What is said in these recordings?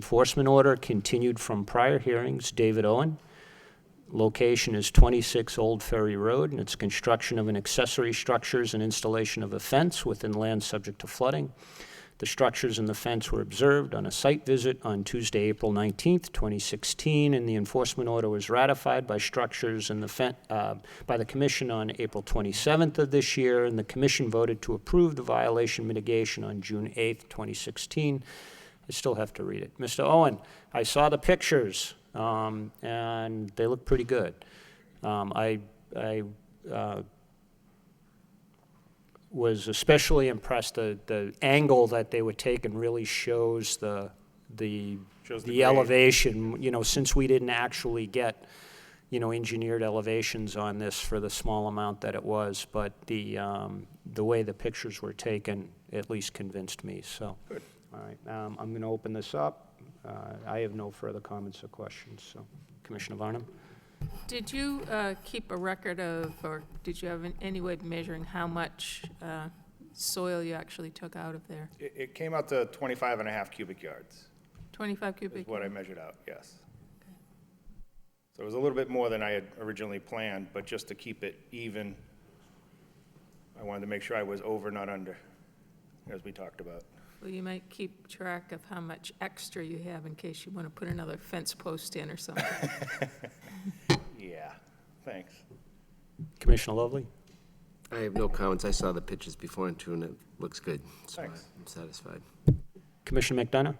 enforcement order continued from prior hearings, David Owen. Location is 26 Old Ferry Road, and it's construction of an accessory structures and installation of a fence within land subject to flooding. The structures and the fence were observed on a site visit on Tuesday, April 19th, 2016, and the enforcement order was ratified by structures and by the commission on April 27th of this year, and the commission voted to approve the violation mitigation on June 8th, 2016. I still have to read it. Mr. Owen, I saw the pictures, and they look pretty good. I was especially impressed. The angle that they were taking really shows the elevation. You know, since we didn't actually get, you know, engineered elevations on this for the small amount that it was, but the way the pictures were taken at least convinced me. So, good. All right, I'm going to open this up. I have no further comments or questions. So, Commissioner Varnum. Did you keep a record of, or did you have any way of measuring how much soil you actually took out of there? It came out to 25.5 cubic yards. 25 cubic? Is what I measured out, yes. Okay. So it was a little bit more than I had originally planned, but just to keep it even, I wanted to make sure I was over, not under, as we talked about. Well, you might keep track of how much extra you have in case you want to put another fence post in or something. Yeah, thanks. Commissioner Lovely. I have no comments. I saw the pictures before and too, and it looks good. So Thanks. I'm satisfied. Commissioner McDonough?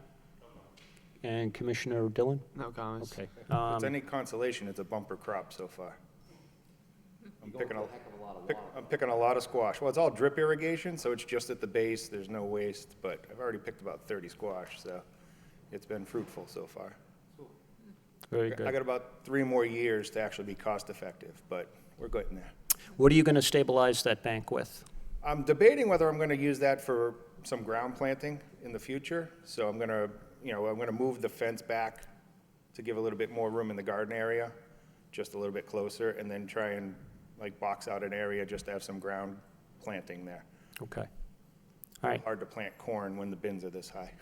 And Commissioner Dillon? No comments. Okay. If it's any consolation, it's a bumper crop so far. I'm picking a lot of squash. Well, it's all drip irrigation, so it's just at the base. There's no waste, but I've already picked about 30 squash, so it's been fruitful so far. Very good. I got about 3 more years to actually be cost effective, but we're getting there. What are you going to stabilize that bank with? I'm debating whether I'm going to use that for some ground planting in the future. So I'm going to, I'm going to move the fence back to give a little bit more room in the garden area, just a little bit closer, and then try and like box out an area just to have some ground planting there. Okay. All right. Hard to plant corn when the bins are this high.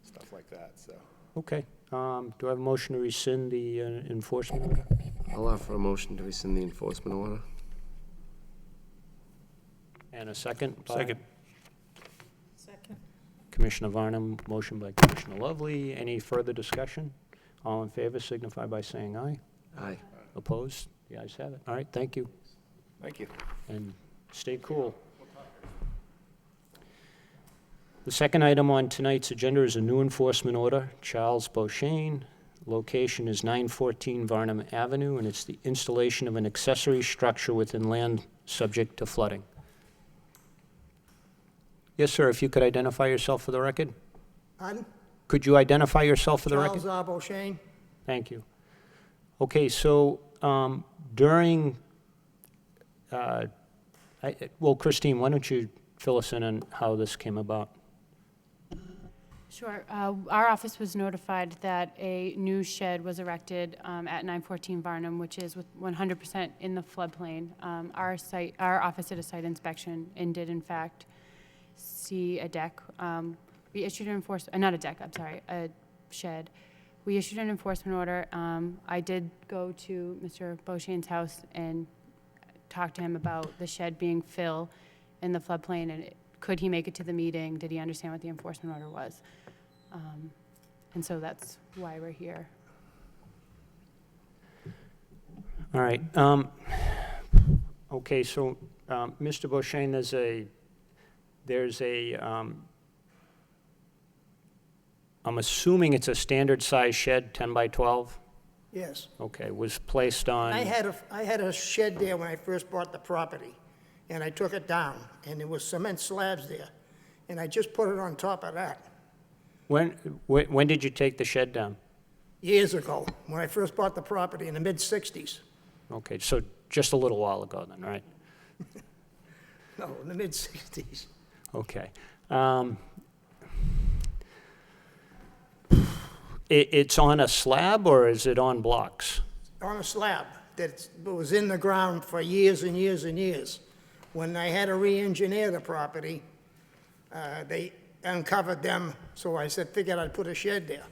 Stuff like that, so. Okay. Do I have a motion to rescind the enforcement order? I'll offer a motion to rescind the enforcement order. And a second? Second. Second. Commissioner Varnum, motion by Commissioner Lovely. Any further discussion? All in favor signify by saying aye. Aye. Opposed? The ayes have it. All right, thank you. Thank you. And stay cool. The second item on tonight's agenda is a new enforcement order, Charles Beauchesne. Location is 914 Varnum Avenue, and it's the installation of an accessory structure within land subject to flooding. Yes, sir, if you could identify yourself for the record? Pardon? Could you identify yourself for the record? Charles R. Beauchesne. Thank you. Okay, so during, well, Christine, why don't you fill us in on how this came about? Sure. Our office was notified that a new shed was erected at 914 Varnum, which is 100% in the floodplain. Our office did a site inspection and did, in fact, see a deck. We issued an not a deck, I'm sorry, a shed. We issued an enforcement order. I did go to Mr. Beauchesne's house and talk to him about the shed being fill in the floodplain, and could he make it to the meeting? Did he understand what the enforcement order was? And so that's why we're here. All right. Okay, so Mr. Beauchesne, there's a I'm assuming it's a standard size shed, 10 by 12? Yes. Okay, was placed on... I had a shed there when I first bought the property, and I took it down, and there was cement slabs there, and I just put it on top of that. When did you take the shed down? Years ago, when I first bought the property in the mid-'60s. Okay, so just a little while ago then, right? No, in the mid-'60s. Okay. It's on a slab, or is it on blocks? On a slab that was in the ground for years and years and years. When I had to re-engineer the property, they uncovered them So I said, figured I'd put a shed there.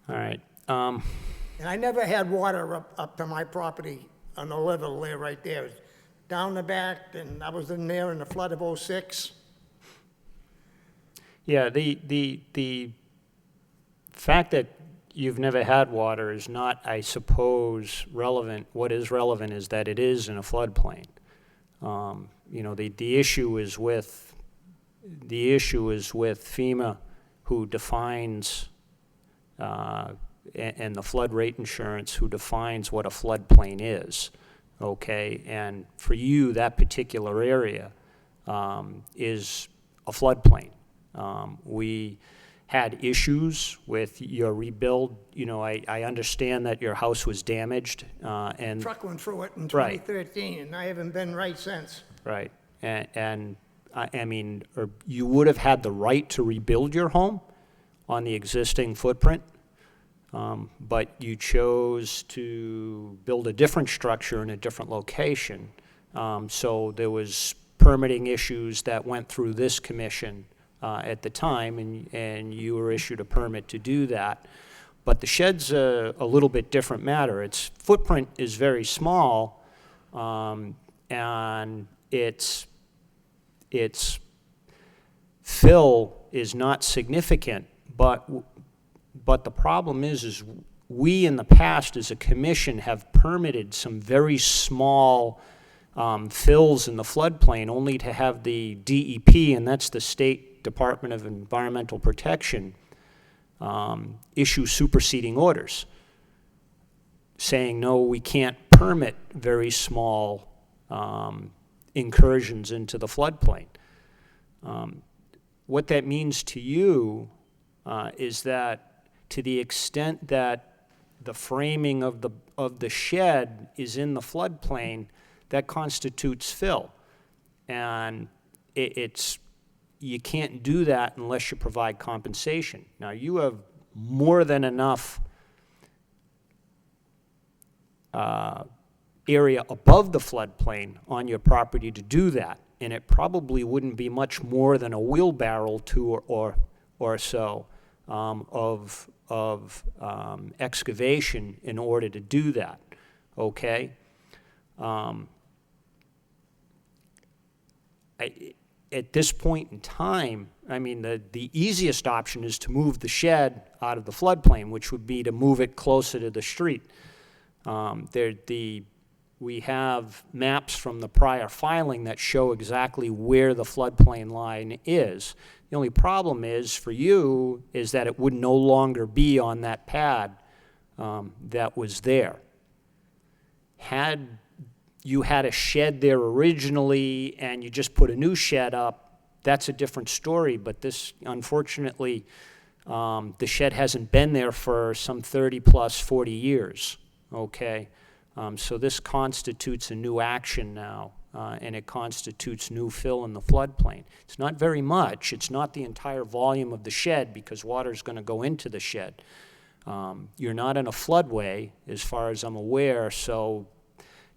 All right. And I never had water up to my property on the level there, right there. Down the back, and I was in there in the flood of '06. Yeah, the fact that you've never had water is not, I suppose, relevant. What is relevant is that it is in a floodplain. You know, the issue is with FEMA, who defines and the flood rate insurance, who defines what a floodplain is. Okay, and for you, that particular area is a floodplain. We had issues with your rebuild. You know, I understand that your house was damaged, and Truck went through it in Right. 2013, and I haven't been right since. right, and I mean, you would have had the right to rebuild your home on the existing footprint, but you chose to build a different structure in a different location. So there was permitting issues that went through this commission at the time, and you were issued a permit to do that. But the shed's a little bit different matter. Its footprint is very small, and its fill is not significant, but the problem is we in the past as a commission have permitted some very small fills in the floodplain only to have the DEP, and that's the State Department of Environmental Protection, issue superseding orders saying, no, we can't permit very small incursions into the floodplain. What that means to you is that to the extent that the framing of the shed is in the floodplain, that constitutes fill. And you can't do that unless you provide compensation. Now, you have more than enough area above the floodplain on your property to do that, and it probably wouldn't be much more than a wheelbarrow or so of excavation in order to do that, okay? At this point in time, I mean, the easiest option is to move the shed out of the floodplain, which would be to move it closer to the street. We have maps from the prior filing that show exactly where the floodplain line is. The only problem is, for you, is that it would no longer be on that pad that was there. Had you had a shed there originally and you just put a new shed up, that's a different story, but this, unfortunately, the shed hasn't been there for some 30 plus 40 years, okay? So this constitutes a new action now, and it constitutes new fill in the floodplain. It's not very much. It's not the entire volume of the shed, because water's going to go into the shed. You're not in a floodway, as far as I'm aware, so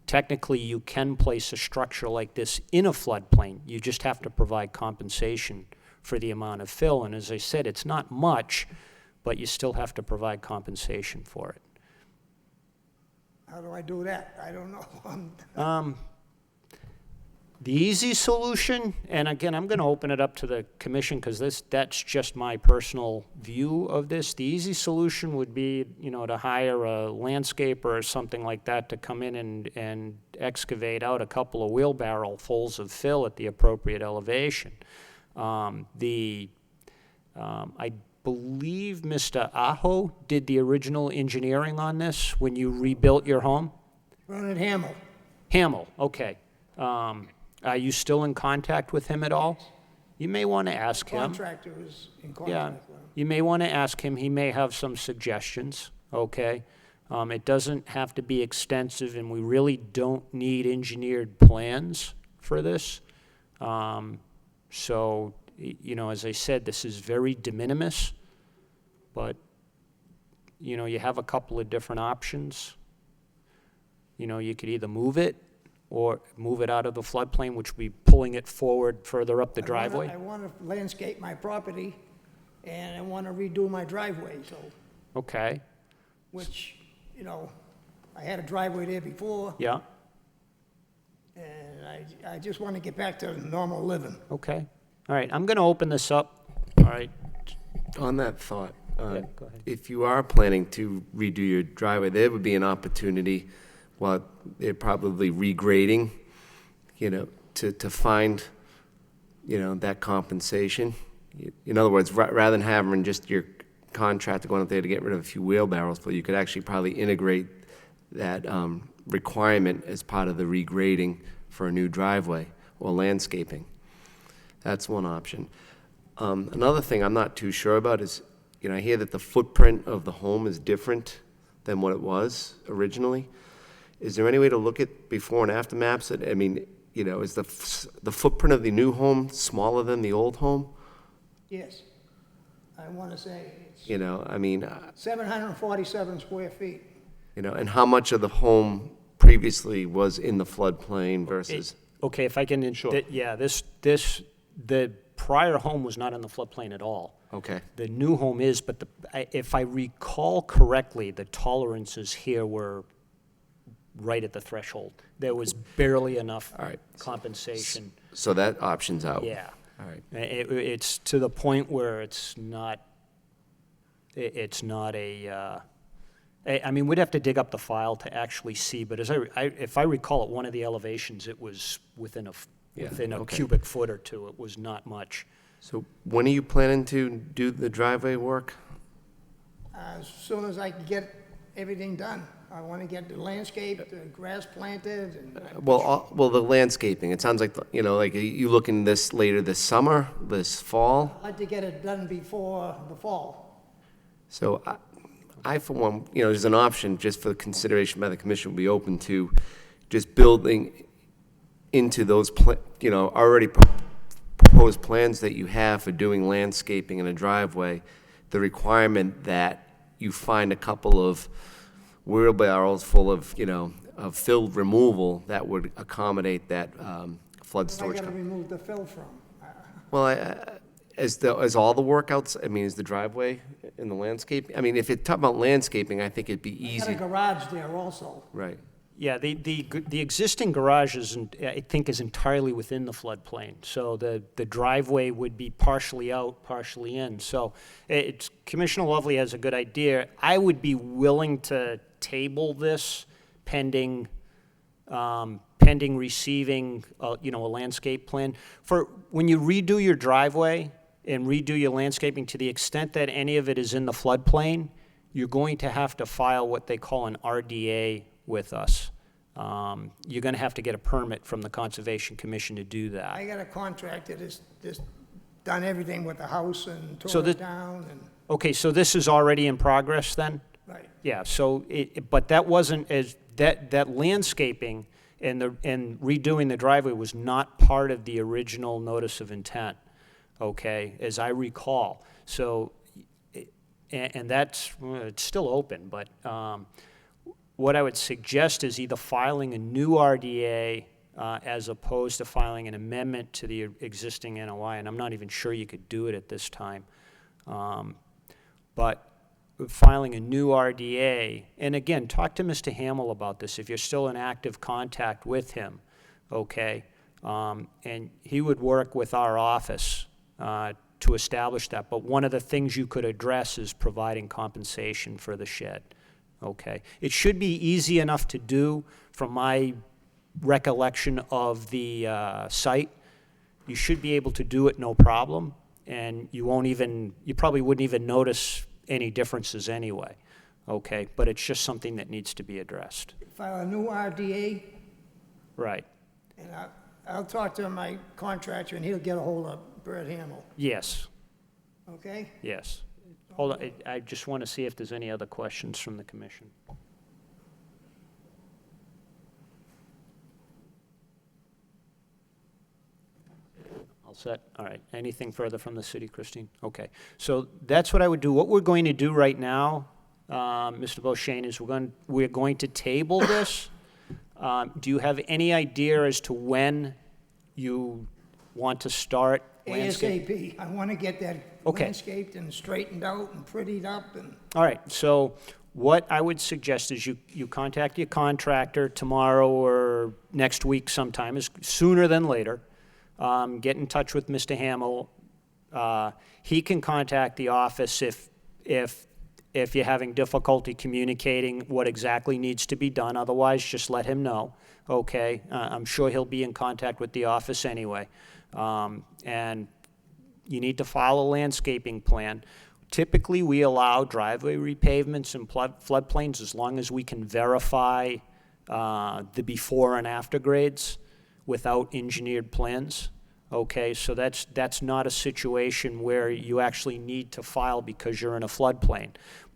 technically you can place a structure like this in a floodplain. You just have to provide compensation for the amount of fill. And as I said, it's not much, but you still have to provide compensation for it. How do I do that? I don't know. The easy solution, and again, I'm going to open it up to the commission because that's just my personal view of this. The easy solution would be, you know, to hire a landscaper or something like that to come in and excavate out a couple of wheelbarrow fulls of fill at the appropriate elevation. I believe Mr. Aho did the original engineering on this when you rebuilt your home? Bernard Hamill. Hamill, okay. Are you still in contact with him at all? You may want to ask him. Contractor is in Yeah, contact with him. you may want to ask him. He may have some suggestions, okay? It doesn't have to be extensive, and we really don't need engineered plans for this. So, you know, as I said, this is very de minimis, but, you know, you have a couple of different options. You know, you could either move it, or move it out of the floodplain, which would be pulling it forward further up the driveway? I want to landscape my property, and I want to redo my driveway, so, Okay, which, you know, I had a driveway there before, yeah, and I just want to get back to normal living. okay. All right, I'm going to open this up, all right? On that thought, Yeah, go ahead. if you are planning to redo your driveway, there would be an opportunity, while they're probably regrading, you know, to find, you know, that compensation. In other words, rather than having just your contractor going up there to get rid of a few wheelbarrows, but you could actually probably integrate that requirement as part of the regrading for a new driveway or landscaping. That's one option. Another thing I'm not too sure about is, you know, I hear that the footprint of the home is different than what it was originally. Is there any way to look at before and after maps? I mean, you know, is the footprint of the new home smaller than the old home? Yes. I want to say it's You know, I mean, 747 square feet. you know, and how much of the home previously was in the floodplain versus? Okay, if I can, yeah, the prior home was not in the floodplain at all. Okay, The new home is, but if I recall correctly, the tolerances here were right at the threshold. There was barely enough All right. compensation. so that option's out. Yeah. All right. It's to the point where it's not I mean, we'd have to dig up the file to actually see, but if I recall at one of the elevations, it was within a Yeah, within a okay. cubic foot or two. It was not much. So when are you planning to do the driveway work? As soon as I can get everything done. I want to get the landscape, the grass planted, and Well, the landscaping, it sounds like, you know, like you looking this later this summer, this fall? I'd like to get it done before the fall. So I, for one, you know, there's an option just for consideration by the commission, would be open to just building into those, you know, already proposed plans that you have for doing landscaping in a driveway, the requirement that you find a couple of wheelbarrows full of, you know, of fill removal that would accommodate that flood I storage. got to remove the fill from. Well, is all the work outs, I mean, is the driveway in the landscape? I mean, if you're talking about landscaping, I think it'd be I got a easy. garage there also. Right. Yeah, the existing garage I think is entirely within the floodplain. So the driveway would be partially out, partially in. So Commissioner Lovely has a good idea. I would be willing to table this pending receiving, you know, a landscape plan. For when you redo your driveway and redo your landscaping, to the extent that any of it is in the floodplain, you're going to have to file what they call an RDA with us. You're going to have to get a permit from the Conservation Commission to do that. I got a contractor that's done everything with the house and So tore it the- down and, Okay, so this is already in progress then? right. Yeah, so but that wasn't that landscaping and redoing the driveway was not part of the original notice of intent, okay, as I recall. So, and it's still open, but what I would suggest is either filing a new RDA as opposed to filing an amendment to the existing NOI, and I'm not even sure you could do it at this time. But filing a new RDA, and again, talk to Mr. Hamel about this if you're still in active contact with him, okay? And he would work with our office to establish that. But one of the things you could address is providing compensation for the shed, okay? It should be easy enough to do from my recollection of the site. You should be able to do it no problem, and you probably wouldn't even notice any differences anyway, okay? But it's just something that needs to be addressed. File a new RDA, Right, and I'll talk to my contractor, and he'll get a hold of Bert Hamel, yes, okay? yes. Hold on, I just want to see if there's any other questions from the commission. All set, all right. Anything further from the city, Christine? Okay, so that's what I would do. What we're going to do right now, Mr. Beauchesne, is we're going to table this Do you have any idea as to when you want to start landscape? ASAP. I want to get that Okay. landscaped and straightened out and prettied up and, All right, so what I would suggest is you contact your contractor tomorrow or next week sometime, is sooner than later. Get in touch with Mr. Hamill. He can contact the office if you're having difficulty communicating what exactly needs to be done. Otherwise, just let him know, okay? I'm sure he'll be in contact with the office anyway. And you need to file a landscaping plan. Typically, we allow driveway repavements in floodplains as long as we can verify the before and after grades without engineered plans. Okay, so that's not a situation where you actually need to file because you're in a floodplain.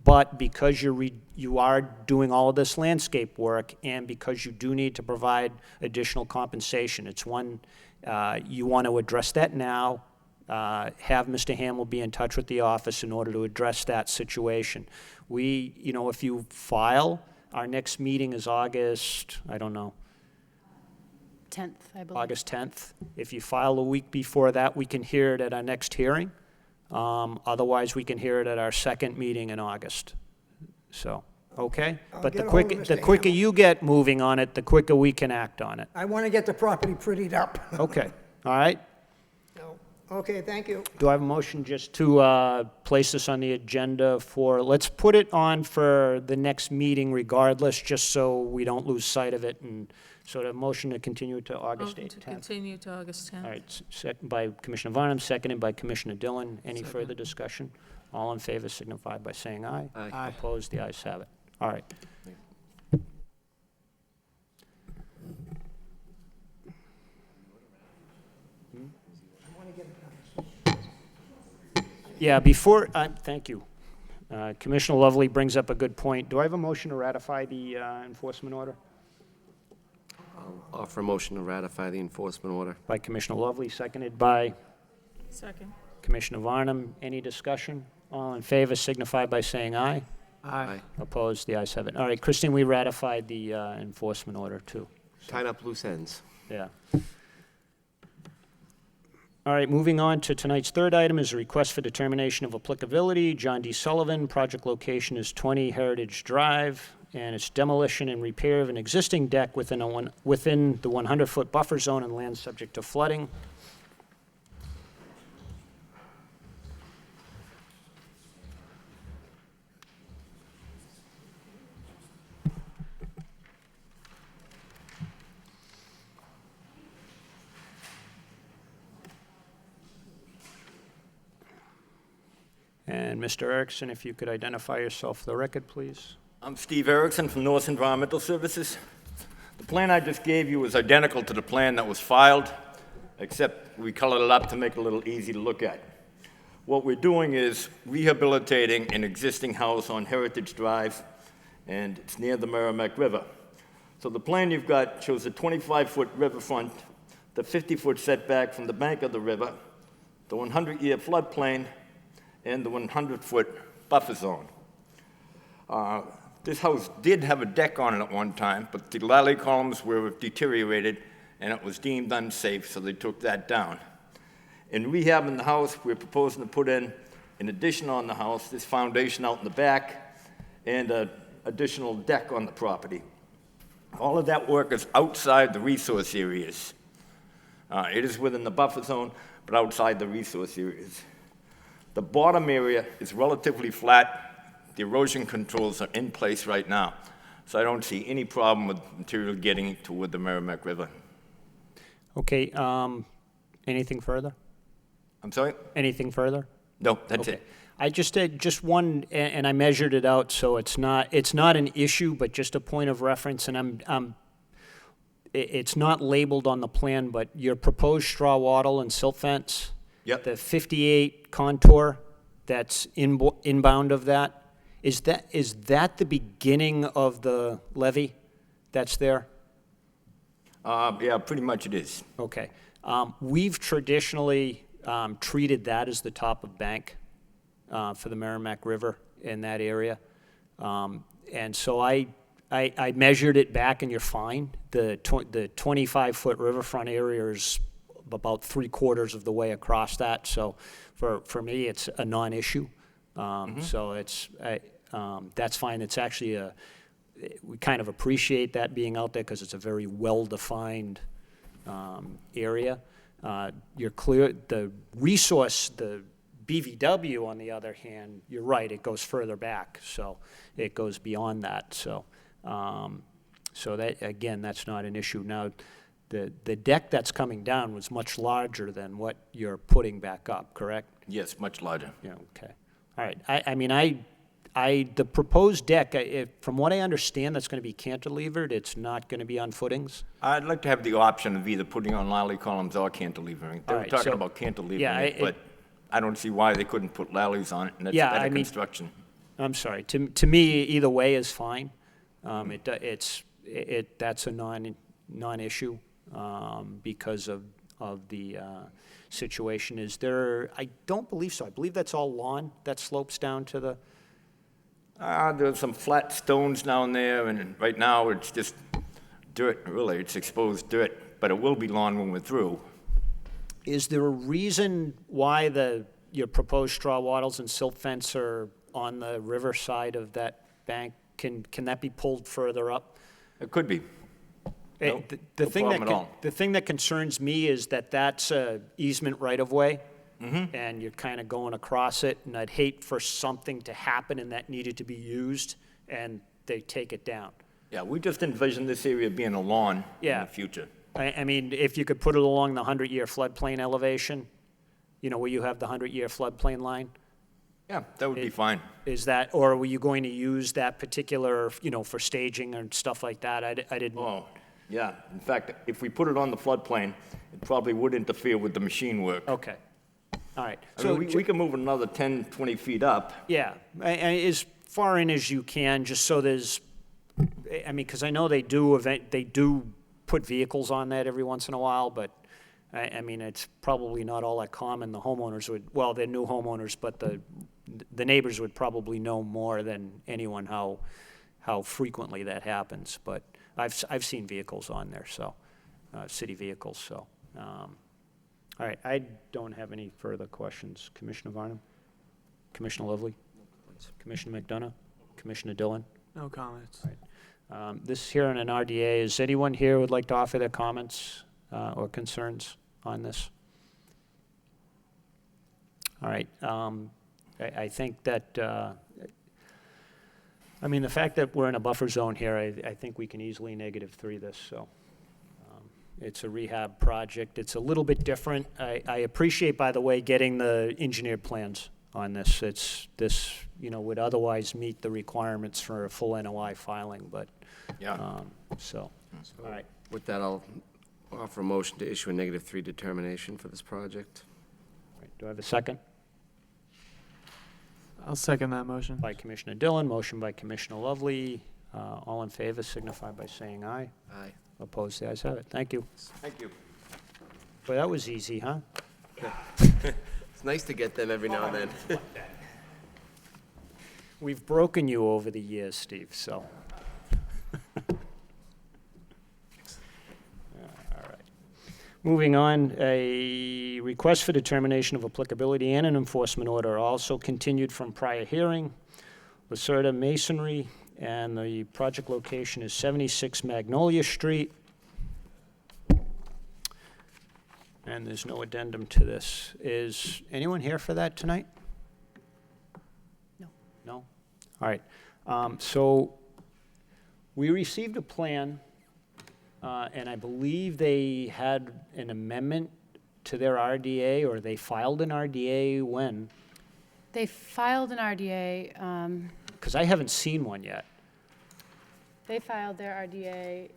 But because you are doing all of this landscape work and because you do need to provide additional compensation, it's one, you want to address that now. Have Mr. Hamill be in touch with the office in order to address that situation. If you file, our next meeting is August, I don't know, 10th, I believe. August 10th. If you file a week before that, we can hear it at our next hearing. Otherwise, we can hear it at our second meeting in August. So, okay? I'll But get a hold of the Mr. quicker Hamill. you get moving on it, the quicker we can act on it. I want to get the property prettied up. Okay, all right? So, okay, thank you. Do I have a motion just to place this on the agenda for, let's put it on for the next meeting regardless, just so we don't lose sight of it, and so the motion to continue to August Motion 8th, to 10th. continue to August 10th. All right, second by Commissioner Varnum, seconded by Commissioner Dillon. Any further discussion? All in favor signify by saying aye. Aye. Opposed, the ayes have it. All right. Yeah, before, thank you. Commissioner Lovely brings up a good point. Do I have a motion to ratify the enforcement order? I'll offer a motion to ratify the enforcement order. By Commissioner Lovely, seconded by Second. Commissioner Varnum. Any discussion? All in favor signify by saying aye. Aye. Opposed, the ayes have it. All right, Christine, we ratified the enforcement order, too. Tying up loose ends. Yeah. All right, moving on to tonight's third item is a request for determination of applicability. John D. Sullivan, project location is 20 Heritage Drive, and it's demolition and repair of an existing deck within the 100-foot buffer zone and land subject to flooding. And Mr. Erickson, if you could identify yourself for the record, please. I'm Steve Erickson from North Environmental Services. The plan I just gave you is identical to the plan that was filed, except we colored it up to make it a little easy to look at. What we're doing is rehabilitating an existing house on Heritage Drive, and it's near the Merrimack River. So the plan you've got shows a 25-foot riverfront, the 50-foot setback from the bank of the river, the 100-year floodplain, and the 100-foot buffer zone. This house did have a deck on it at one time, but the lally columns were deteriorated and it was deemed unsafe, so they took that down. In rehabbing the house, we're proposing to put in an addition on the house, this foundation out in the back, and an additional deck on the property. All of that work is outside the resource areas. It is within the buffer zone, but outside the resource areas. The bottom area is relatively flat. The erosion controls are in place right now, so I don't see any problem with material getting toward the Merrimack River. Okay, anything further? I'm sorry? Anything further? No, that's Okay. it. I just did just one, and I measured it out, so it's not an issue, but just a point of reference, and it's not labeled on the plan, but your proposed straw wattle and silt fence, Yep. the 58 contour that's inbound of that, is that the beginning of the levee that's there? Yeah, pretty much it is. Okay. We've traditionally treated that as the top of bank for the Merrimack River in that area. And so I I measured it back and you're fine. The 25-foot riverfront area is about 3/4 of the way across that, so for me, it's a non-issue. So that's fine. It's actually we kind of appreciate that being out there because it's a very well-defined area. You're clear, the resource, the BVW, on the other hand, you're right, it goes further back, so it goes beyond that, so that, again, that's not an issue. Now, the deck that's coming down was much larger than what you're putting back up, correct? Yes, much larger. Yeah, okay. All right, I mean, the proposed deck, from what I understand, that's gonna be cantilevered, it's not gonna be on footings? I'd like to have the option of either putting on lally columns or cantilevering. They All were right, talking so- about cantilevering yeah, it, but I don't see why they couldn't put lallies on it, and that's Yeah, better I mean- construction. I'm sorry, to me, either way is fine. That's a non-issue, because of the situation. Is there, I don't believe so, I believe that's all lawn that slopes down to the, There's some flat stones down there, and right now, it's just dirt, really, it's exposed dirt, but it will be lawn when we're through. is there a reason why your proposed straw wattles and silt fence are on the river side of that bank? Can that be pulled further up? It could be. No, The no problem at all. The thing that concerns me is that that's a easement right-of-way, and you're kind of going across it, and I'd hate for something to happen and that needed to be used, and they take it down. Yeah, we just envision this area being a lawn in Yeah. the future. I mean, if you could put it along the 100-year floodplain elevation, you know, where you have the 100-year floodplain line, Yeah, that would be fine. is that, or were you going to use that particular, you know, for staging and stuff like that? I didn't. Oh, yeah. In fact, if we put it on the floodplain, it probably would interfere with the machine work. Okay, all right. I mean, we can move it another 10, 20 feet up. Yeah, as far in as you can, just so there's, I mean, because I know they do put vehicles on that every once in a while, but, I mean, it's probably not all that common. The homeowners would, well, they're new homeowners, but the neighbors would probably know more than anyone how frequently that happens. But I've seen vehicles on there, so, city vehicles, so. All right, I don't have any further questions. Commissioner Varnum? Commissioner Lovely? Commissioner McDonough? Commissioner Dillon? No comments. This here in an RDA, is anyone here who would like to offer their comments or concerns on this? All right, I think that, I mean, the fact that we're in a buffer zone here, I think we can easily -3 this, so. It's a rehab project. It's a little bit different. I appreciate, by the way, getting the engineered plans on this. This, you know, would otherwise meet the requirements for a full NOI filing, but, Yeah. so, all right. With that, I'll offer a motion to issue a -3 determination for this project. All right. Do I have a second? I'll second that motion. By Commissioner Dillon, motion by Commissioner Lovely. All in favor signify by saying aye. Aye. Opposed, the ayes have it. Thank you. Thank you. Boy, that was easy, huh? It's nice to get them every now and then. We've broken you over the years, Steve, so. All right. Moving on, a request for determination of applicability and an enforcement order also continued from prior hearing. Lacerda Masonry, and the project location is 76 Magnolia Street. And there's no addendum to this. Is anyone here for that tonight? No. No? All right. So we received a plan, and I believe they had an amendment to their RDA, or they filed an RDA when? They filed an RDA, Because I haven't seen one yet. they filed their RDA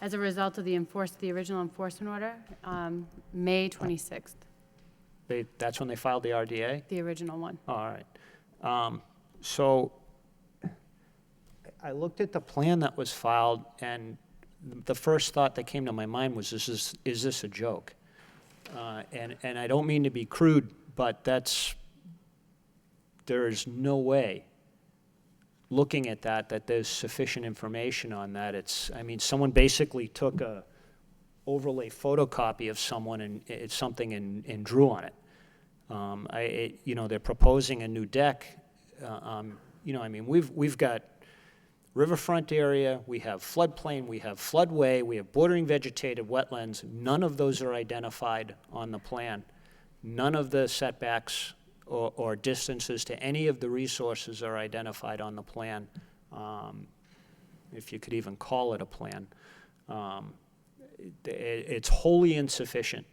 as a result of the original enforcement order, May 26th, That's when they filed the RDA? the original one. All right. So I looked at the plan that was filed, and the first thought that came to my mind was, is this a joke? And I don't mean to be crude, but there is no way looking at that there's sufficient information on that. I mean, someone basically took a overlay photocopy of someone and something and drew on it. They're proposing a new deck. I mean, we've got riverfront area, we have floodplain, we have floodway, we have bordering vegetated wetlands. None of those are identified on the plan. None of the setbacks or distances to any of the resources are identified on the plan, if you could even call it a plan. It's wholly insufficient.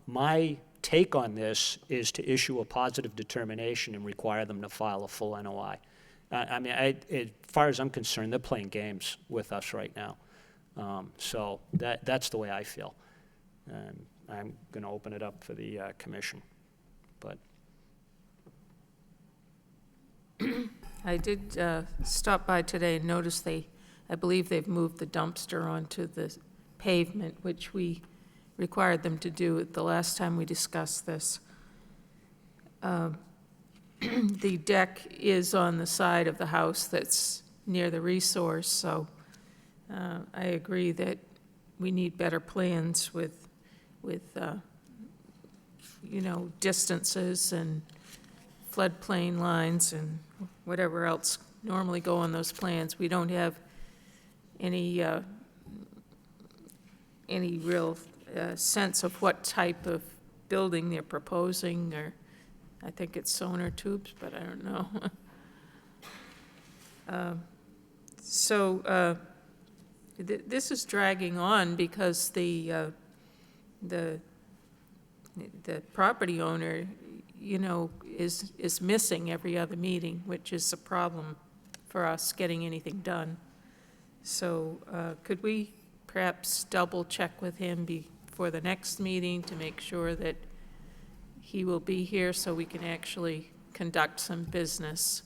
My take on this is to issue a positive determination and require them to file a full NOI. As far as I'm concerned, they're playing games with us right now. So that's the way I feel. And I'm going to open it up for the commission. But I did stop by today and notice I believe they've moved the dumpster onto the pavement, which we required them to do the last time we discussed this. The deck is on the side of the house that's near the resource, so I agree that we need better plans with distances and floodplain lines and whatever else normally go on those plans. We don't have any real sense of what type of building they're proposing, or I think it's sonotubes, but I don't know. This is dragging on because the property owner, is missing every other meeting, which is a problem for us getting anything done. So could we perhaps double check with him before the next meeting to make sure that he will be here so we can actually conduct some business?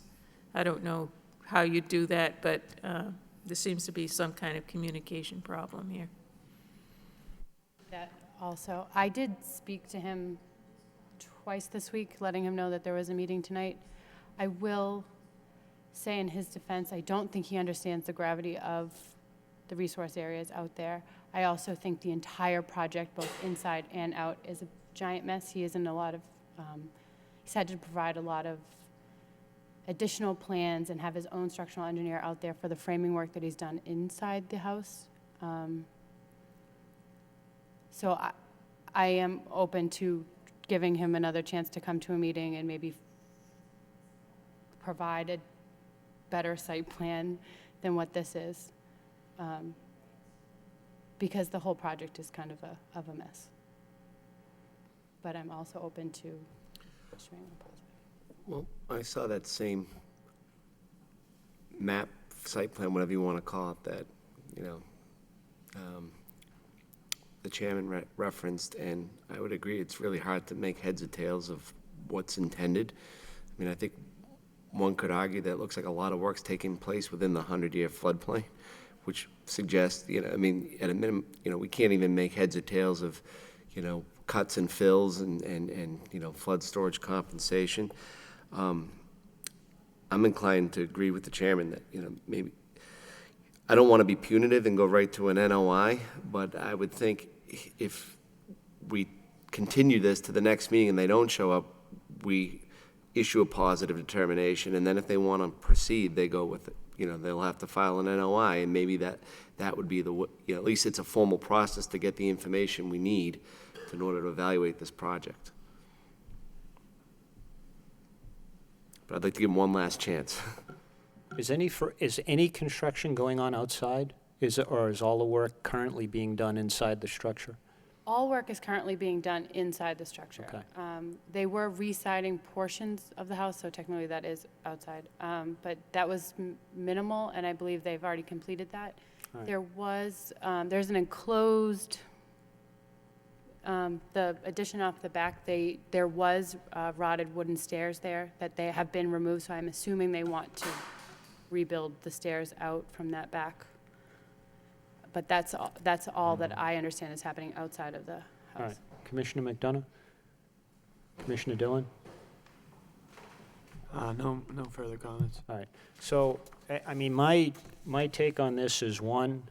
I don't know how you do that, but there seems to be some kind of communication problem here. That also, I did speak to him twice this week, letting him know that there was a meeting tonight. I will say in his defense, I don't think he understands the gravity of the resource areas out there. I also think the entire project, both inside and out, is a giant mess. He is in a lot of, he's had to provide a lot of additional plans and have his own structural engineer out there for the framing work that he's done inside the house. So I am open to giving him another chance to come to a meeting and maybe provide a better site plan than what this is, because the whole project is kind of a mess. But I'm also open to issuing a positive. Well, I saw that same map, site plan, whatever you want to call it, that, the chairman referenced, and I would agree, it's really hard to make heads or tails of what's intended. I mean, I think one could argue that it looks like a lot of work's taking place within the 100-year floodplain, which suggests, at a minimum, we can't even make heads or tails of, cuts and fills and flood storage compensation. I'm inclined to agree with the chairman that, maybe, I don't want to be punitive and go right to an NOI, but I would think if we continue this to the next meeting and they don't show up, we issue a positive determination, and then if they want to proceed, they go with it. They'll have to file an NOI, and maybe that would be at least it's a formal process to get the information we need in order to evaluate this project. But I'd like to give them one last chance. is any construction going on outside? Or is all the work currently being done inside the structure? All work is currently being done inside the structure. Okay. They were re-siding portions of the house, so technically that is outside. But that was minimal, and I believe they've already completed that. All right. There's an enclosed, the addition off the back, there was rotted wooden stairs there that they have been removed, so I'm assuming they want to rebuild the stairs out from that back. But that's all that I understand is happening outside of the house. All right. Commissioner McDonough? Commissioner Dillon? No further comments. All right. So, I mean, my take on this is, one,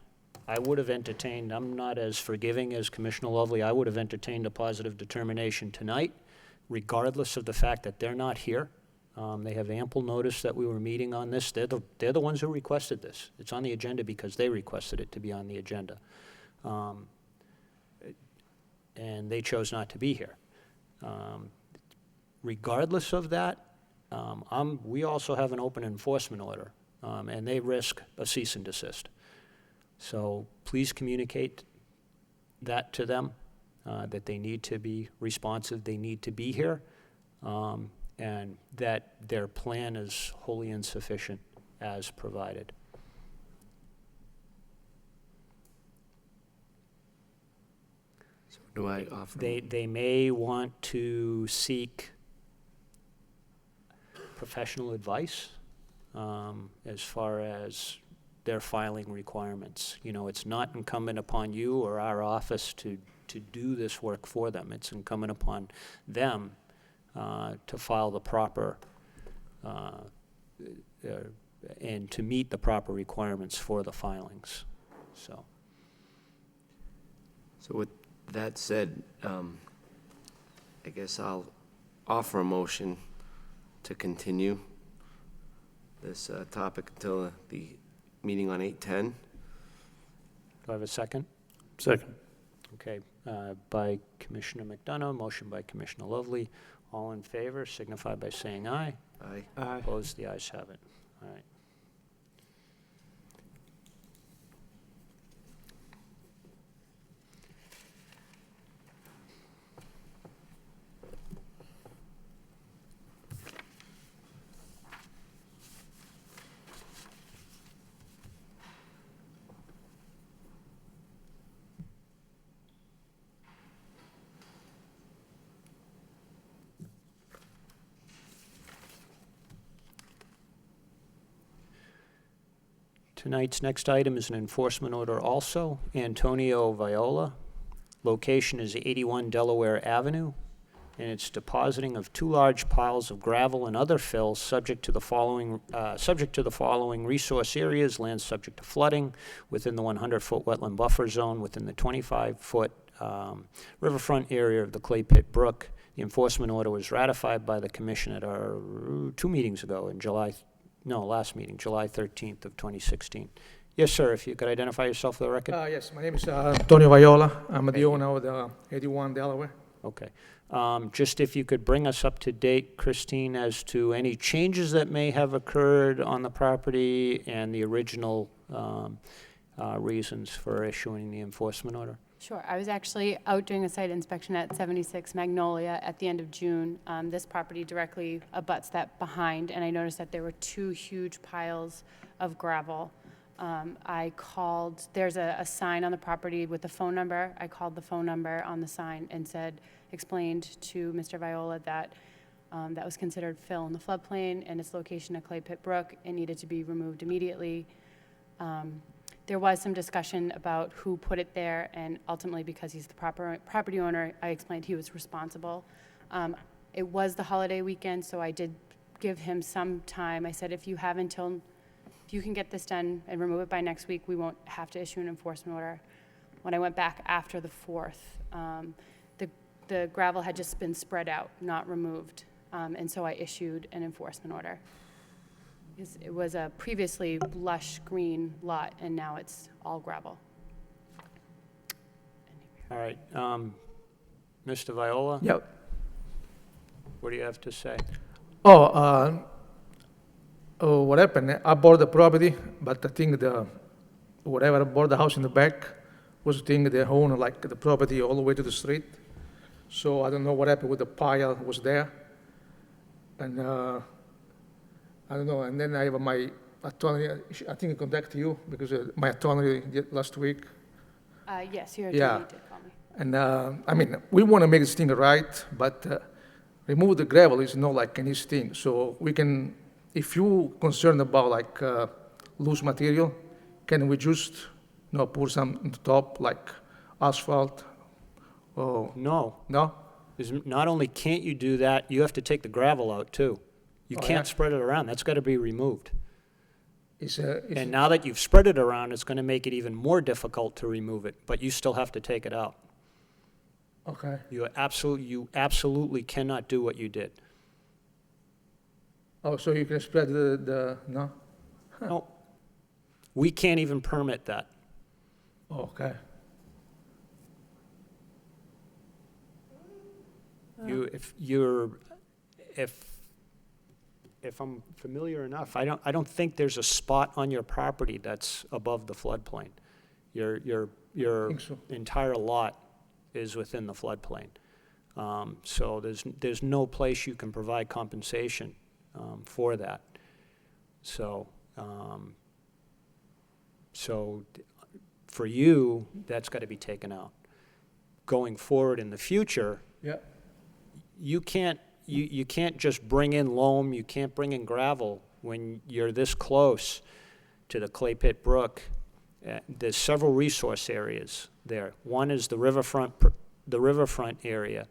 I would have entertained, I'm not as forgiving as Commissioner Lovely, I would have entertained a positive determination tonight, regardless of the fact that they're not here. They have ample notice that we were meeting on this. They're the ones who requested this. It's on the agenda because they requested it to be on the agenda. And they chose not to be here. Regardless of that, we also have an open enforcement order, and they risk a cease and desist. So please communicate that to them, that they need to be responsive, they need to be here, and that their plan is wholly insufficient as provided. So do I offer? They may want to seek professional advice as far as their filing requirements. You know, it's not incumbent upon you or our office to do this work for them. It's incumbent upon them to file the proper and to meet the proper requirements for the filings. So with that said, I guess I'll offer a motion to continue this topic until the meeting on 8/10. do I have a second? Second. Okay, by Commissioner McDonough, motion by Commissioner Lovely. All in favor signify by saying aye. Aye. Aye. Opposed, the ayes have it. All right. Tonight's next item is an enforcement order also. Antonio Viola. Location is 81 Delaware Avenue, and it's depositing of 2 large piles of gravel and other fill subject to the following resource areas: land subject to flooding within the 100-foot wetland buffer zone within the 25-foot riverfront area of the Clay Pit Brook. The enforcement order was ratified by the commission at our 2 meetings ago in last meeting, July 13th of 2016. Yes, sir, if you could identify yourself for the record? Yes, my name is Antonio Viola. I'm the owner of the 81 Delaware. Okay. Just if you could bring us up to date, Christine, as to any changes that may have occurred on the property and the original reasons for issuing the enforcement order. Sure. I was actually out doing a site inspection at 76 Magnolia at the end of June. This property directly abuts that behind, and I noticed that there were 2 huge piles of gravel. I called, there's a sign on the property with the phone number. I called the phone number on the sign and explained to Mr. Viola that that was considered fill in the floodplain and its location at Clay Pit Brook. It needed to be removed immediately. There was some discussion about who put it there, and ultimately, because he's the property owner, I explained he was responsible. It was the holiday weekend, so I did give him some time. I said, if you can get this done and remove it by next week, we won't have to issue an enforcement order. When I went back after the 4th, the gravel had just been spread out, not removed, and so I issued an enforcement order. It was a previously lush green lot, and now it's all gravel. All right. Mr. Viola, Yep. what do you have to say? What happened, I bought the property, but I think whatever bought the house in the back was the owner, like the property all the way to the street. So I don't know what happened with the pile was there. And I don't know, and then I have my attorney, I think I contact you because my attorney did last week. Yes, your Yeah. attorney did call me. And I mean, we want to make this thing right, but remove the gravel is not like an easy thing. So we can, if you're concerned about like loose material, can we just pour some on the top like asphalt? Or No. no? Not only can't you do that, you have to take the gravel out too. You Oh, can't yeah? spread it around. That's got to be removed. It's And now that you've spread it around, it's going to make it even more difficult to remove it, but you still have to take it out. okay. You absolutely cannot do what you did. Oh, so you can spread no? No, we can't even permit that. Okay. If I'm familiar enough, I don't think there's a spot on your property that's above the floodplain. Your Think so. entire lot is within the floodplain. So there's no place you can provide compensation for that. So for you, that's got to be taken out. Going forward in the future, Yeah, you can't just bring in loam, you can't bring in gravel when you're this close to the Clay Pit Brook. There's several resource areas there. One is the riverfront area.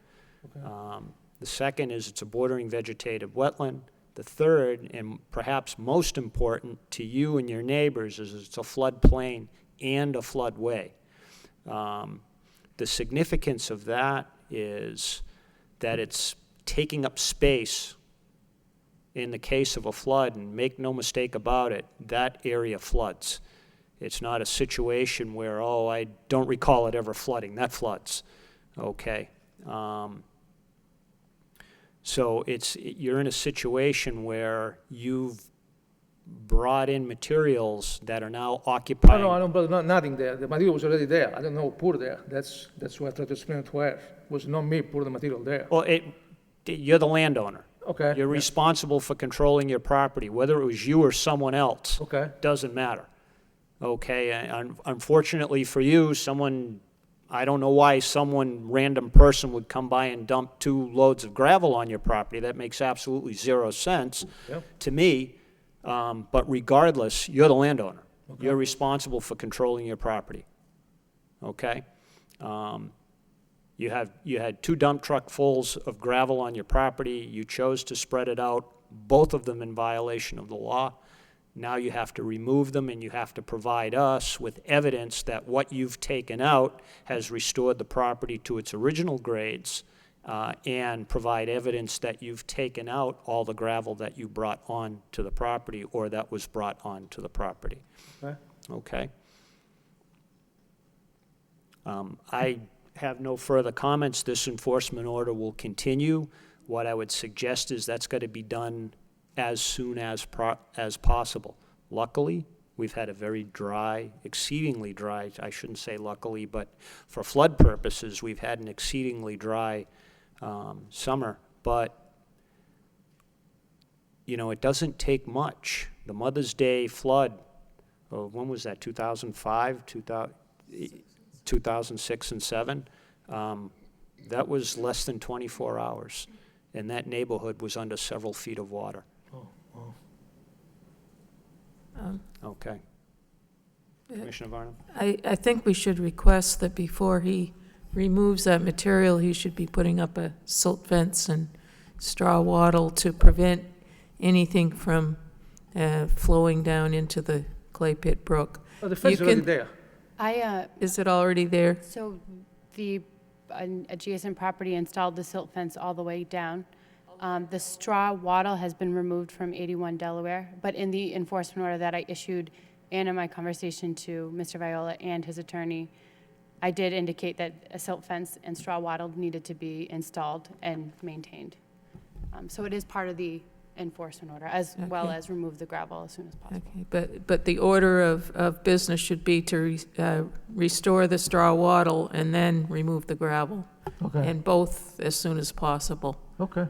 The second is it's a bordering vegetative wetland. The third, and perhaps most important to you and your neighbors, is it's a floodplain and a floodway. The significance of that is that it's taking up space in the case of a flood, and make no mistake about it, that area floods. It's not a situation where, oh, I don't recall it ever flooding. That floods, okay? So you're in a situation where you've brought in materials that are now oh, occupying. no, I don't, but nothing there, the material was already there, I don't know who put there, that's what I tried to explain to her. It was not me put the material there. Well, you're the landowner. Okay. You're yeah, responsible for controlling your property. Whether it was you or someone else, Okay, doesn't matter. Okay, and unfortunately for you, I don't know why some random person would come by and dump 2 loads of gravel on your property. That makes absolutely 0 sense yeah, to me. But regardless, you're the landowner. You're responsible for controlling your property. Okay? You had 2 dump truck fulls of gravel on your property. You chose to spread it out, both of them in violation of the law. Now you have to remove them, and you have to provide us with evidence that what you've taken out has restored the property to its original grades, and provide evidence that you've taken out all the gravel that you brought on to the property or that was brought on to the property. okay. Okay? I have no further comments. This enforcement order will continue. What I would suggest is that's got to be done as soon as possible. Luckily, we've had a very dry, exceedingly dry, I shouldn't say luckily, but for flood purposes, we've had an exceedingly dry summer. But, you know, it doesn't take much. The Mother's Day flood, when was that, 2005, 2006 and 7? That was less than 24 hours, and that neighborhood was under several feet of water. Okay. Commissioner Varnum? I think we should request that before he removes that material, he should be putting up a silt fence and straw wattle to prevent anything from flowing down into the Clay Pit Brook. Oh, the fence is You already can- there. Is it already there? So the adjacent property installed the silt fence all the way down. The straw wattle has been removed from 81 Delaware, but in the enforcement order that I issued and in my conversation to Mr. Viola and his attorney, I did indicate that a silt fence and straw wattle needed to be installed and maintained. So it is part of the enforcement order, as well Okay. as remove the gravel as soon as possible. Okay, but the order of business should be to restore the straw wattle and then remove the gravel, Okay, and both as soon as possible. okay,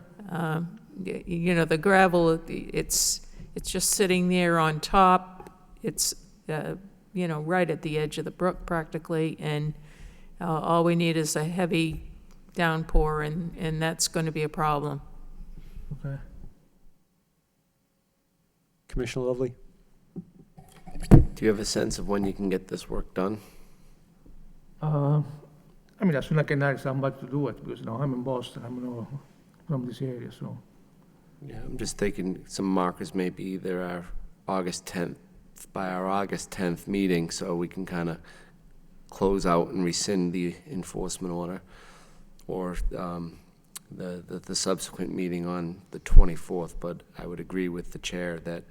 You know, the gravel, it's just sitting there on top. It's, you know, right at the edge of the brook practically, and all we need is a heavy downpour, and that's going to be a problem. okay. Commissioner Lovely? Do you have a sense of when you can get this work done? I mean, as soon as I can ask somebody to do it, because now I'm in Boston, I'm not from this area, so. Yeah, I'm just thinking some markers maybe either our August 10th, by our August 10th meeting, so we can kind of close out and rescind the enforcement order, or the subsequent meeting on the 24th. But I would agree with the chair that,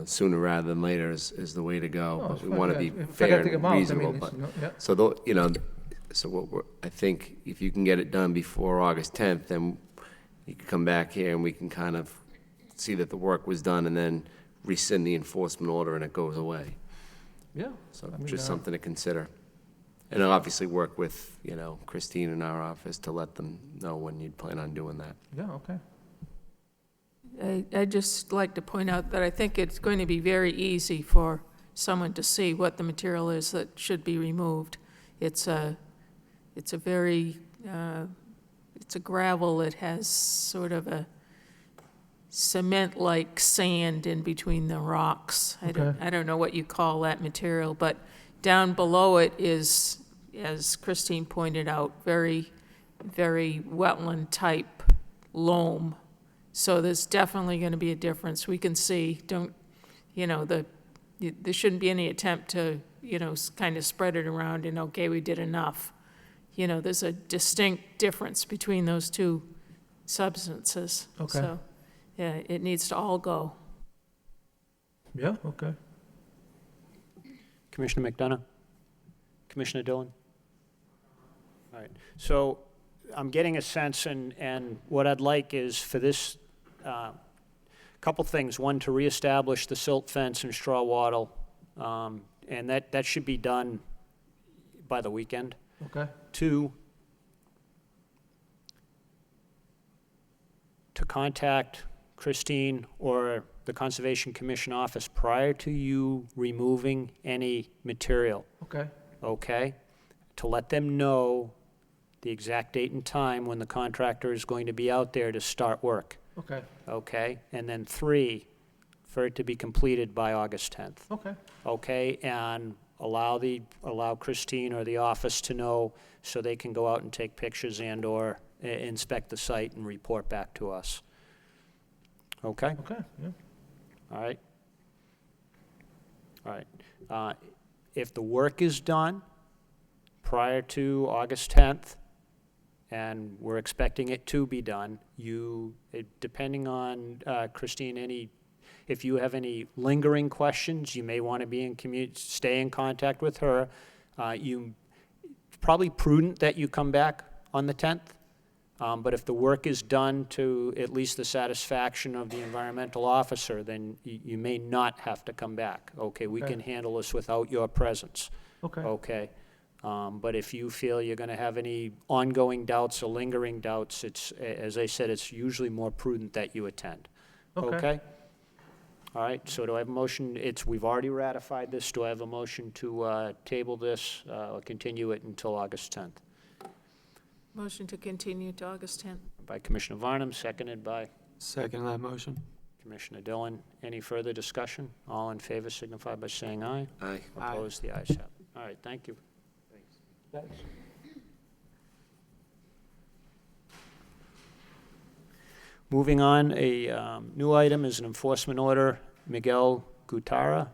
sooner rather than later is the way to go. Oh, But it's we fine, want to yeah. be If I fair gotta take and 'em out, I mean, reasonable, it's, but, yeah. so I think if you can get it done before August 10th, then you can come back here and we can kind of see that the work was done and then rescind the enforcement order and it goes away. Yeah. So I mean, just something to consider. And I'll obviously work with, Christine in our office to let them know when you'd plan on doing that. Yeah, okay. I'd just like to point out that I think it's going to be very easy for someone to see what the material is that should be removed. It's a gravel that has sort of a cement-like sand in between the rocks. Okay. I don't know what you call that material, but down below it is, as Christine pointed out, very, very wetland-type loam. So there's definitely going to be a difference. We can see, there shouldn't be any attempt to, kind of spread it around and, okay, we did enough. There's a distinct difference between those two substances. Okay. So, yeah, it needs to all go. Yeah, okay. Commissioner McDonough? Commissioner Dillon? All right, so I'm getting a sense, and what I'd like is for this, couple things. One, to reestablish the silt fence and straw wattle, and that should be done by the weekend. Okay. Two, to contact Christine or the Conservation Commission office prior to you removing any material, Okay. okay? To let them know the exact date and time when the contractor is going to be out there to start work, Okay. okay? And then three, for it to be completed by August 10th, Okay. okay? And allow Christine or the office to know so they can go out and take pictures and/or inspect the site and report back to us. Okay? Okay, yeah. All right? All right. If the work is done prior to August 10th, and we're expecting it to be done, depending on, Christine, if you have any lingering questions, you may want to be stay in contact with her. It's probably prudent that you come back on the 10th. But if the work is done to at least the satisfaction of the environmental officer, then you may not have to come back. Okay, we Okay. can handle this without your presence. Okay. Okay. But if you feel you're going to have any ongoing doubts or lingering doubts, as I said, it's usually more prudent that you attend. Okay. Okay? All right, so do I have a motion? We've already ratified this. Do I have a motion to table this or continue it until August 10th? Motion to continue to August 10th. By Commissioner Varnum, seconded by Second that motion. Commissioner Dillon. Any further discussion? All in favor signify by saying aye. Aye. Aye. Opposed, the ayes have it. All right, thank you. Thanks. Moving on, a new item is an enforcement order, Miguel Gutara.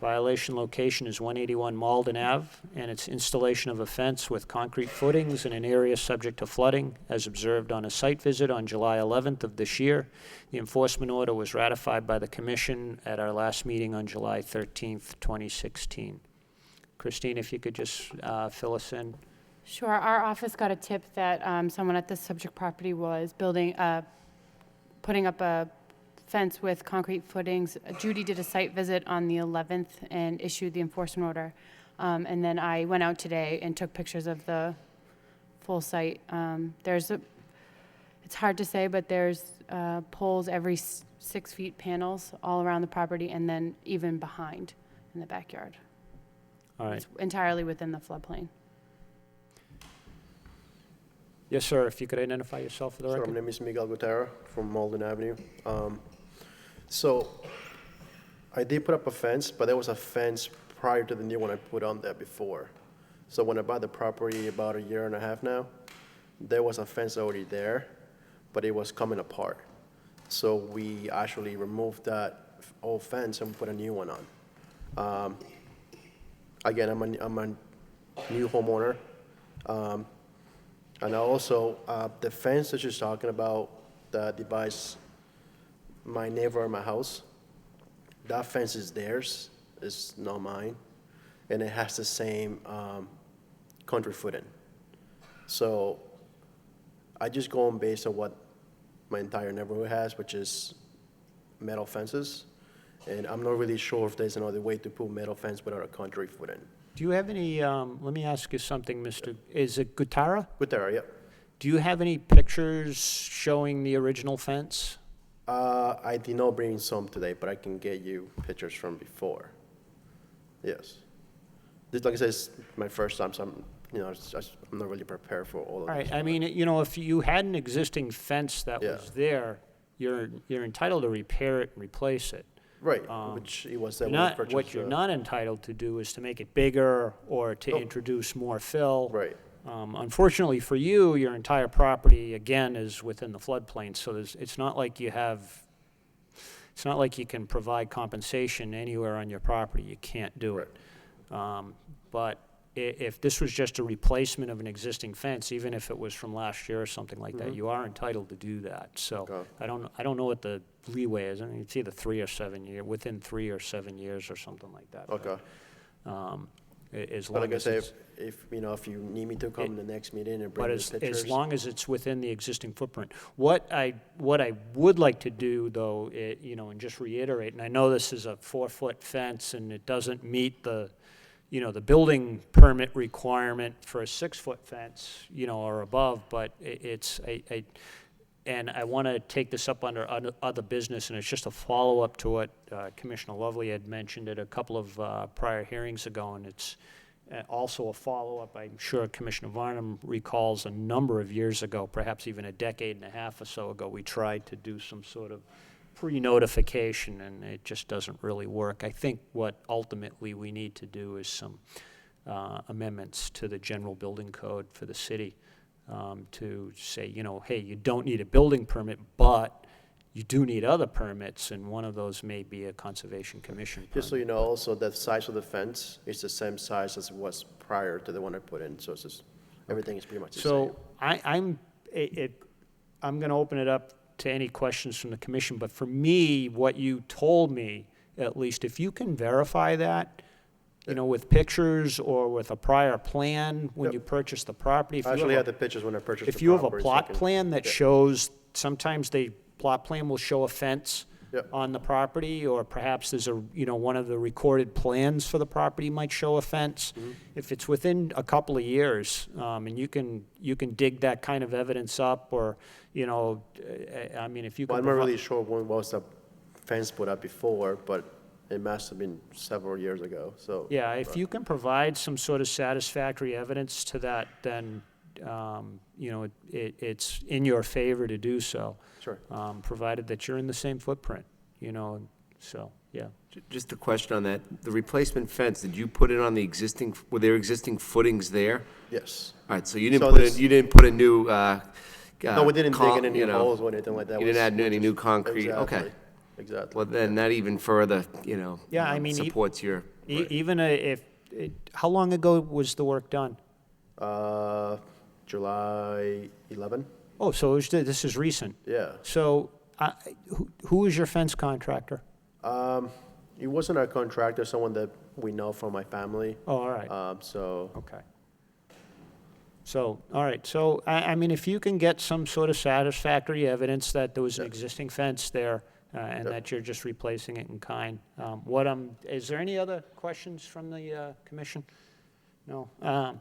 Violation location is 181 Malden Ave, and it's installation of a fence with concrete footings in an area subject to flooding, as observed on a site visit on July 11th of this year. The enforcement order was ratified by the commission at our last meeting on July 13th, 2016. Christine, if you could just fill us in. Sure. Our office got a tip that someone at the subject property was putting up a fence with concrete footings. Judy did a site visit on the 11th and issued the enforcement order. And then I went out today and took pictures of the full site. It's hard to say, but there's poles every 6 feet, panels all around the property, and then even behind in the backyard. All right. It's entirely within the floodplain. Yes, sir, if you could identify yourself for the Sure, record. my name is Miguel Gutera from Malden Avenue. So I did put up a fence, but there was a fence prior to the new one I put on there before. So when I bought the property about a year and a half now, there was a fence already there. but it was coming apart. So we actually removed that old fence and put a new one on. Again, I'm a new homeowner. And also, the fence that she's talking about that divides my neighbor and my house, that fence is theirs, it's not mine, and it has the same country footing. So I just go on based on what my entire neighborhood has, which is metal fences, and I'm not really sure if there's another way to put metal fence without a country footing. Do you have any, let me ask you something, Mr., is it Gutara? With there, yep. Do you have any pictures showing the original fence? I did not bring some today, but I can get you pictures from before. Yes. This, like I said, is my first time, so I'm not really prepared for all of All this. right, I mean, if you had an existing fence that Yeah. was there, you're entitled to repair it and replace it. Right, which it was that You're when I not, purchased. what you're not entitled to do is to make it bigger or to introduce more fill. Right, Unfortunately for you, your entire property, again, is within the floodplain, so it's not like you can provide compensation anywhere on your property. You can't do it. But if this was just a replacement of an existing fence, even if it was from last year or something like that, you are entitled to do that. So Okay. I don't know what the leeway is. I mean, it's either 3 or 7 years, within 3 or 7 years or something like that. okay. As But long like I as say, it's, if you need me to come in the next meeting and bring but the as pictures. long as it's within the existing footprint. What I would like to do, though, and just reiterate, and I know this is a 4-foot fence and it doesn't meet the building permit requirement for a 6-foot fence, or above, but and I want to take this up under other business, and it's just a follow-up to what Commissioner Lovely had mentioned at a couple of prior hearings ago, and it's also a follow-up. I'm sure Commissioner Varnum recalls a number of years ago, perhaps even a decade and a half or so ago, we tried to do some sort of pre-notification, and it just doesn't really work. I think what ultimately we need to do is some amendments to the general building code for the city to say, hey, you don't need a building permit, but you do need other permits, and one of those may be a Conservation Commission permit. Just so you know, also, the size of the fence is the same size as it was prior to the one I put in, so it's just, everything is pretty much the same. So I'm going to open it up to any questions from the commission, but for me, what you told me, at least, if you can verify that, with pictures or with a prior plan when Yep. you purchased the property. If I you actually have had the pictures when I purchased the If you have a property, so I plot can- plan that yeah. shows, sometimes the plot plan will show a fence Yep. on the property, or perhaps there's one of the recorded plans for the property might show a fence. Mm-hmm. If it's within a couple of years, and you can dig that kind of evidence up, or, I mean, if you Well, can. I'm not provi- really sure when was the fence put up before, but it must have been several years ago, so. Yeah, if you can provide some sort of satisfactory evidence to that, then, it's in your favor to do so. Sure. Provided that you're in the same footprint, so, yeah. Just a question on that. The replacement fence, did you put it on the existing, were there existing footings there? Yes. All right, so you So you didn't put a new, No, we didn't dig any holes or anything like that. You didn't add any new Just- concrete, Exactly, okay. Exactly. Well, then that even further, Yeah, I mean, supports your, Even how long ago was the work done? July 11? Oh, so this is recent. Yeah. So, who is your fence contractor? It wasn't a contractor, someone that we know from my family. Oh, all right. So, Okay. So, all right, so, I mean, if you can get some sort of satisfactory evidence that there was an existing fence there, and that you're just replacing it in kind. Is there any other questions from the commission? No?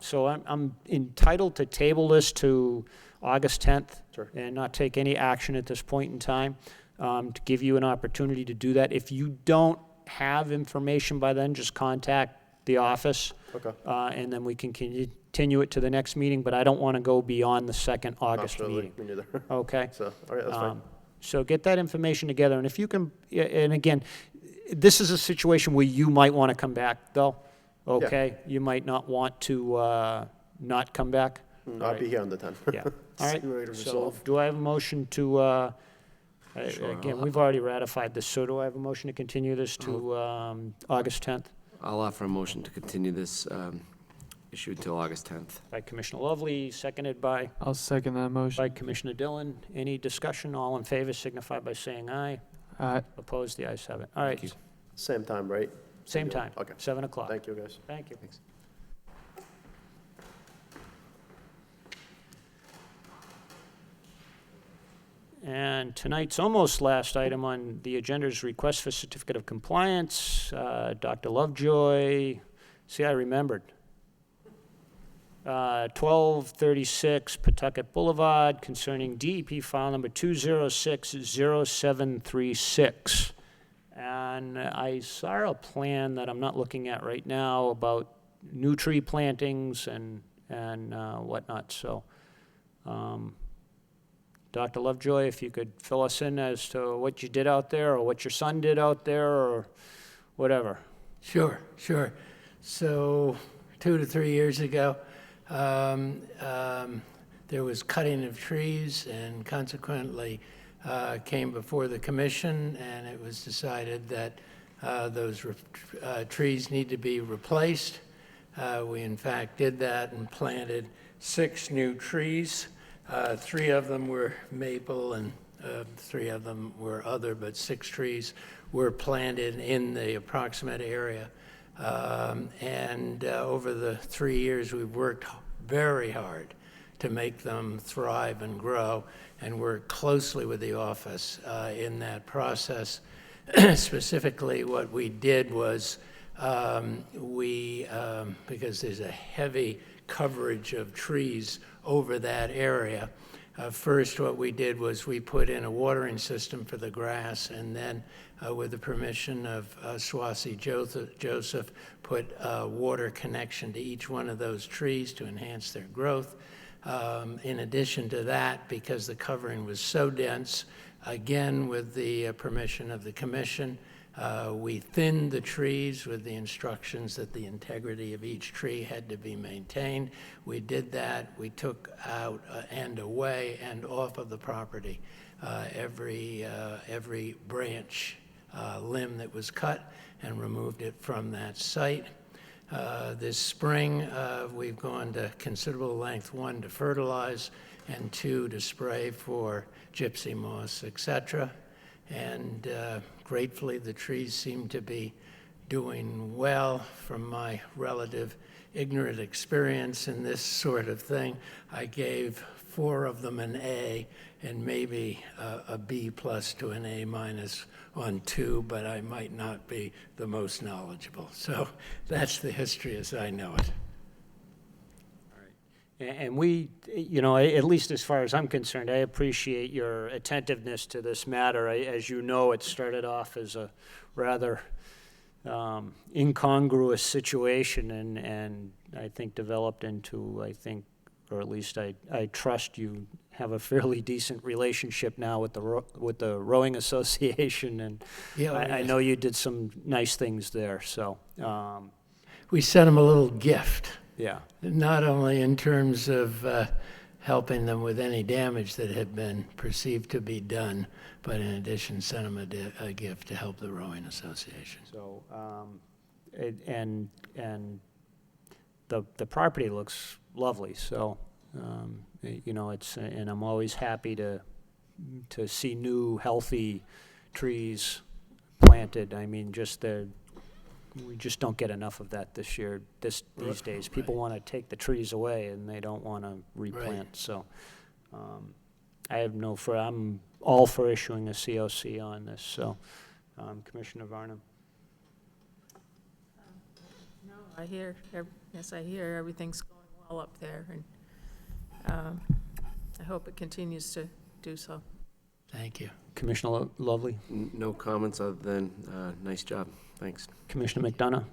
So I'm entitled to table this to August 10th? Sure. And not take any action at this point in time, to give you an opportunity to do that. If you don't have information by then, just contact the office. Okay. And then we can continue it to the next meeting, but I don't want to go beyond the second August absolutely, meeting. me neither. Okay? So, all right, that's fine. So get that information together, and if you can, and again, this is a situation where you might want to come back, though, okay? You might not want to not come back. I'll be here on the 10th. Yeah. All right, Be ready to so resolve. do I have a motion to, again, we've already ratified this, so do I have a motion to continue this to August 10th? I'll offer a motion to continue this issue until August 10th. By Commissioner Lovely, seconded by I'll second that motion. Commissioner Dillon. Any discussion? All in favor signify by saying aye. Aye. Opposed, the ayes have it. All right, Thank you. Same time, right? same time, Okay. 7 o'clock. Thank you, guys. Thank you. Thanks. And tonight's almost last item on the agenda is request for certificate of compliance. Dr. Lovejoy, see, I remembered. 1236 Pawtucket Boulevard concerning DEP file number 2060736. And I saw a plan that I'm not looking at right now about new tree plantings and whatnot, so. Dr. Lovejoy, if you could fill us in as to what you did out there, or what your son did out there, or whatever. Sure, sure. So 2 to 3 years ago, there was cutting of trees, and consequently came before the commission, and it was decided that those trees need to be replaced. We in fact did that and planted 6 new trees. 3 of them were maple and 3 of them were other, but 6 trees were planted in the approximate area. Over the 3 years, we've worked very hard to make them thrive and grow, and work closely with the office in that process. Specifically, what we did was because there's a heavy coverage of trees over that area. First, what we did was we put in a watering system for the grass, and then with the permission of Swasi Joseph, put a water connection to each one of those trees to enhance their growth. In addition to that, because the covering was so dense, again with the permission of the commission, we thinned the trees with the instructions that the integrity of each tree had to be maintained. We did that. We took out and away and off of the property every branch, limb that was cut, and removed it from that site. This spring, we've gone to considerable length, 1, to fertilize, and 2, to spray for gypsy moss, etc. And gratefully, the trees seem to be doing well. From my relative ignorant experience in this sort of thing, I gave 4 of them an A and maybe a B plus to an A minus on 2, but I might not be the most knowledgeable. So that's the history as I know it. And we, you know, at least as far as I'm concerned, I appreciate your attentiveness to this matter. As you know, it started off as a rather incongruous situation, and I think developed into, or at least I trust you have a fairly decent relationship now with the rowing association, and Yeah, I know you did some nice things there. So we sent them a little gift. yeah. Not only in terms of helping them with any damage that had been perceived to be done, but in addition, sent them a gift to help the Rowing Association. So and the property looks lovely. So you know, it's, and I'm always happy to see new healthy trees planted. I mean, we just don't get enough of that this year, these days. People want to take the trees away and they don't want to replant. Right. So I'm all for issuing a COC on this. So Commissioner Varnum. No, I hear everything's going well up there, and I hope it continues to do so. Thank you. Commissioner Lovely. No comments other than nice job. Thanks. Commissioner McDonough.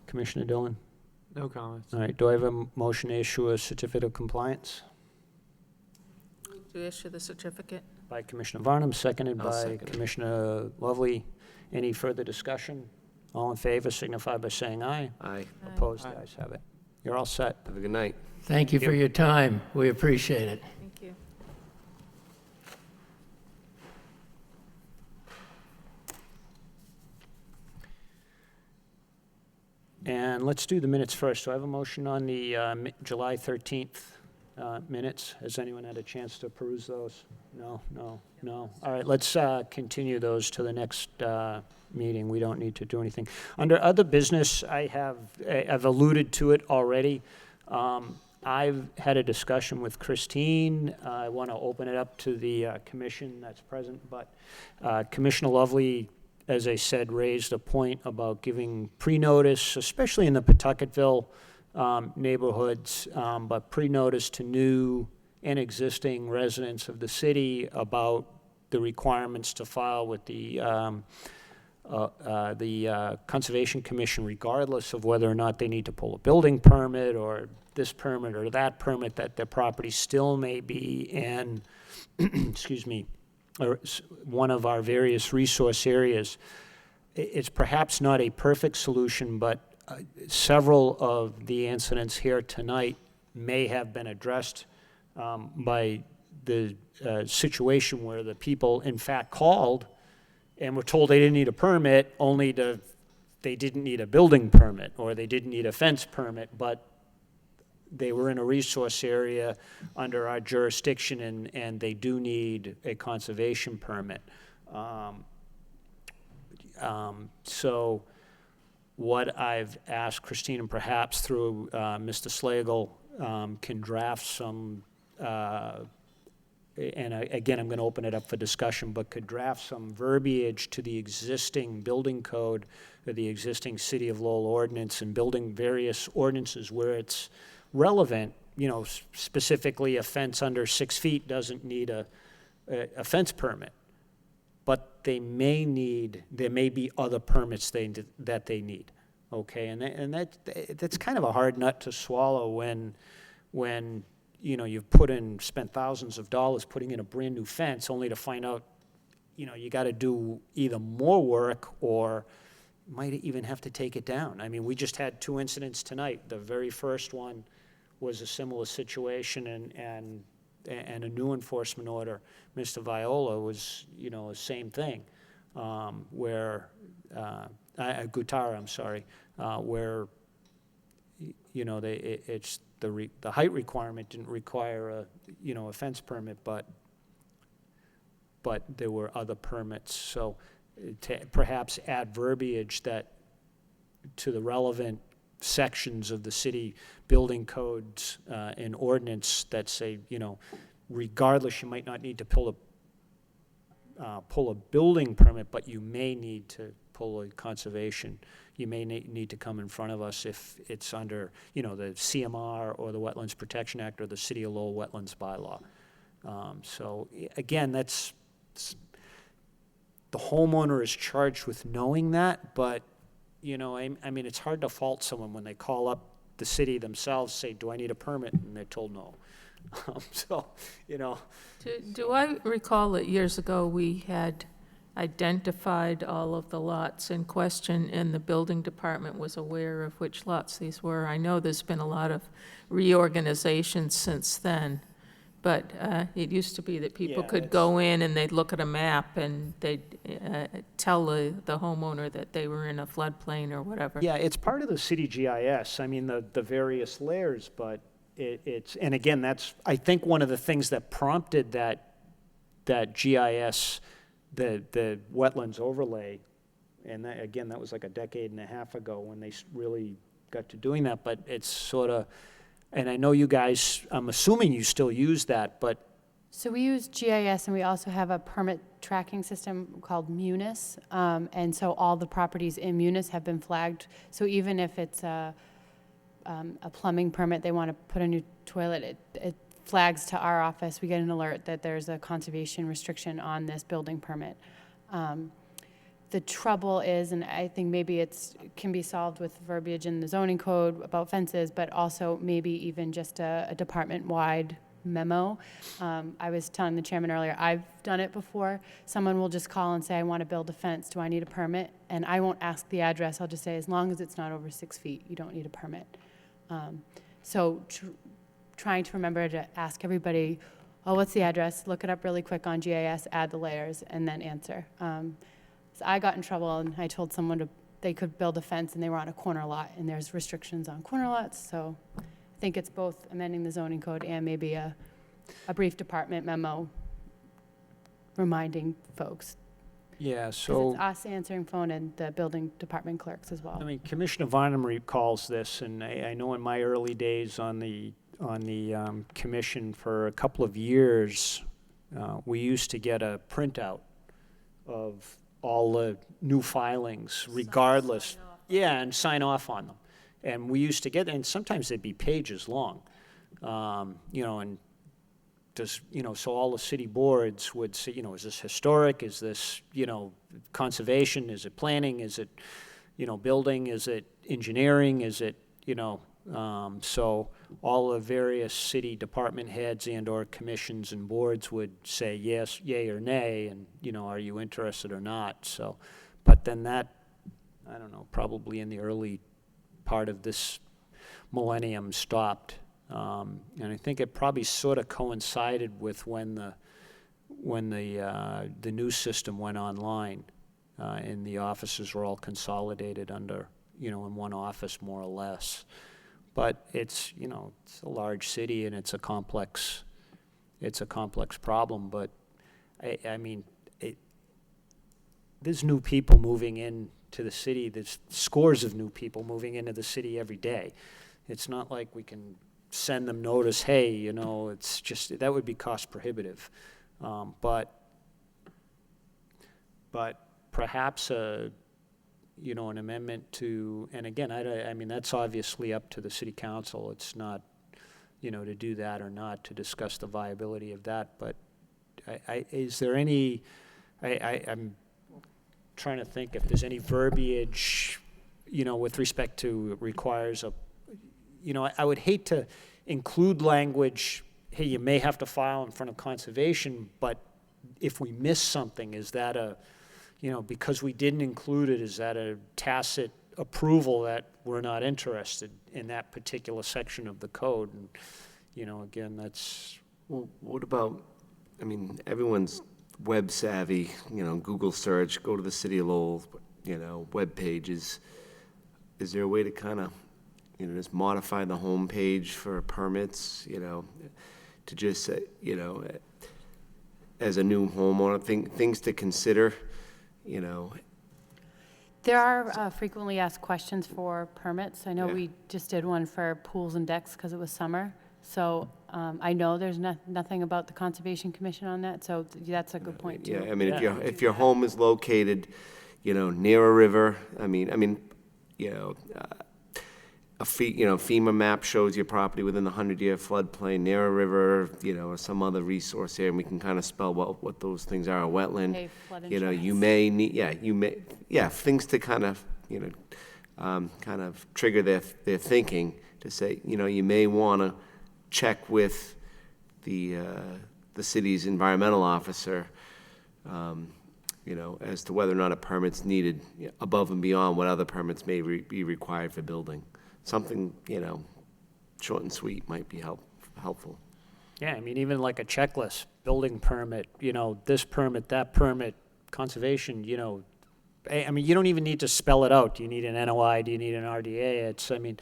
Commissioner Dillon. No comments. All right, do I have a motion to issue a certificate of compliance? To issue the certificate? By Commissioner Varnum, seconded I'll by second it. Commissioner Lovely. Any further discussion? All in favor signify by saying aye. Aye. Opposed, Aye. the ayes have it. You're all set. Have a good night. Thank you for your time. We appreciate it. Thank And let's do the minutes first. Do I have a motion on the July 13th minutes? Has anyone had a chance to peruse those? No. All right, let's continue those to the next meeting. We don't need to do anything. Under other business, I've alluded to it already. I've had a discussion with Christine. I want to open it up to the commission that's present, but Commissioner Lovely, as I said, raised a point about giving pre-notice, especially in the Pawtucketville neighborhoods, but pre-notice to new and existing residents of the city about the requirements to file with the Conservation Commission, regardless of whether or not they need to pull a building permit or this permit or that permit, that their property still may be in, excuse me, or one of our various resource areas. It's perhaps not a perfect solution, but several of the incidents here tonight may have been addressed by the situation where the people in fact called and were told they didn't need a permit, only they didn't need a building permit or they didn't need a fence permit, but they were in a resource area under our jurisdiction and they do need a conservation permit. So what I've asked Christine, and perhaps through Mr. Slagle, can draft some, again, I'm going to open it up for discussion, but could draft some verbiage to the existing building code or the existing City of Lowell ordinance and building various ordinances where it's relevant, specifically a fence under 6 feet doesn't need a fence permit, but there may be other permits that they need, okay? And that's kind of a hard nut to swallow when you've spent thousands of dollars putting in a brand new fence only to find out, you got to do either more work or might even have to take it down. I mean, we just had 2 incidents tonight. The very first one was a similar situation and a new enforcement order. Mr. Viola was, the same thing, where, Gutara, I'm sorry, where, it's the height requirement didn't require a fence permit, but there were other permits. So to perhaps add verbiage that to the relevant sections of the city building codes and ordinance that say, regardless, you might not need to pull a building permit, but you may need to pull a conservation. You may need to come in front of us if it's under, the CMR or the Wetlands Protection Act or the City of Lowell Wetlands Bylaw. So again, the homeowner is charged with knowing that, but I mean, it's hard to fault someone when they call up the city themselves, say, do I need a permit? And they're told no. Do I recall that years ago we had identified all of the lots in question and the building department was aware of which lots these were? I know there's been a lot of reorganization since then, but it used to be that people could go in and they'd look at a map and they'd tell the homeowner that they were in a floodplain or whatever. Yeah, it's part of the city GIS. I mean, the various layers, but and again, that's, I think, one of the things that prompted that GIS, the wetlands overlay, and again, that was like a decade and a half ago when they really got to doing that, but it's sort of, and I know you guys, I'm assuming you still use that, but. So we use GIS and we also have a permit tracking system called Munis. And so all the properties in Munis have been flagged. So even if it's a plumbing permit, they want to put a new toilet, it flags to our office. We get an alert that there's a conservation restriction on this building permit. The trouble is, and I think maybe it can be solved with verbiage in the zoning code about fences, but also maybe even just a department-wide memo. I was telling the chairman earlier, I've done it before. Someone will just call and say, I want to build a fence. Do I need a permit? And I won't ask the address. I'll just say, as long as it's not over 6 feet, you don't need a permit. So trying to remember to ask everybody, oh, what's the address? Look it up really quick on GIS, add the layers, and then answer. So I got in trouble, and I told someone to they could build a fence and they were on a corner lot, and there's restrictions on corner lots, so I think it's both amending the zoning code and maybe a brief department memo reminding folks. Yeah, 'Cause so, it's us answering phone and the building department clerks as well. I mean, Commissioner Varnum recalls this, and I know in my early days on the commission for a couple of years, we used to get a printout of all the new filings regardless. Yeah, and sign off on them. And we used to get, and sometimes they'd be pages long, you know, and does, you know, so all the city boards would say, you know, is this historic? Is this, you know, conservation? Is it planning? Is it, you know, building? Is it engineering? Is it, you know, so all the various city department heads and/or commissions and boards would say yes, yay or nay, and, you know, are you interested or not? So, but then that, I don't know, probably in the early part of this millennium stopped. And I think it probably sort of coincided with when the new system went online, and the offices were all consolidated under, you know, in one office more or less. But it's, you know, it's a large city and it's a complex problem. But I mean, there's new people moving into the city. There's scores of new people moving into the city every day. It's not like we can send them notice, hey, you know, it's just, that would be cost prohibitive. But perhaps you know, an amendment to, and again, I mean, that's obviously up to the city council. It's not, you know, to do that or not, to discuss the viability of that. But is there any, I'm trying to think if there's any verbiage, you know, with respect to requires a, you know, I would hate to include language, hey, you may have to file in front of conservation, but if we miss something, is that a, you know, because we didn't include it, is that a tacit approval that we're not interested in that particular section of the code? And, you know, again, that's... Well, what about, I mean, everyone's web savvy, you know, Google search, go to the city of Lowell, you know, web pages. Is there a way to kind of, you know, just modify the home page for permits, you know, to just say, you know, as a new homeowner, things to consider, you know? There are frequently asked questions for permits. I know Yeah. we just did one for pools and decks because it was summer. So I know there's nothing about the Conservation Commission on that, so that's a good point, too. Yeah, I mean, if your home is located, you know, near a river, I mean, you know, FEMA map shows your property within the 100-year floodplain, near a river, you know, or some other resource here, and we can kind of spell what those things are, a wetland. Pay flood You know, you insurance. may need, things to kind of, you know, kind of trigger their thinking to say, you know, you may want to check with the city's environmental officer, you know, as to whether or not a permit's needed above and beyond what other permits may be required for building. Something, you know, short and sweet might be helpful. Yeah, I mean, even like a checklist, building permit, you know, this permit, that permit, conservation, you know, I mean, you don't even need to spell it out. Do you need an NOI? Do you need an RDA? It's, I mean,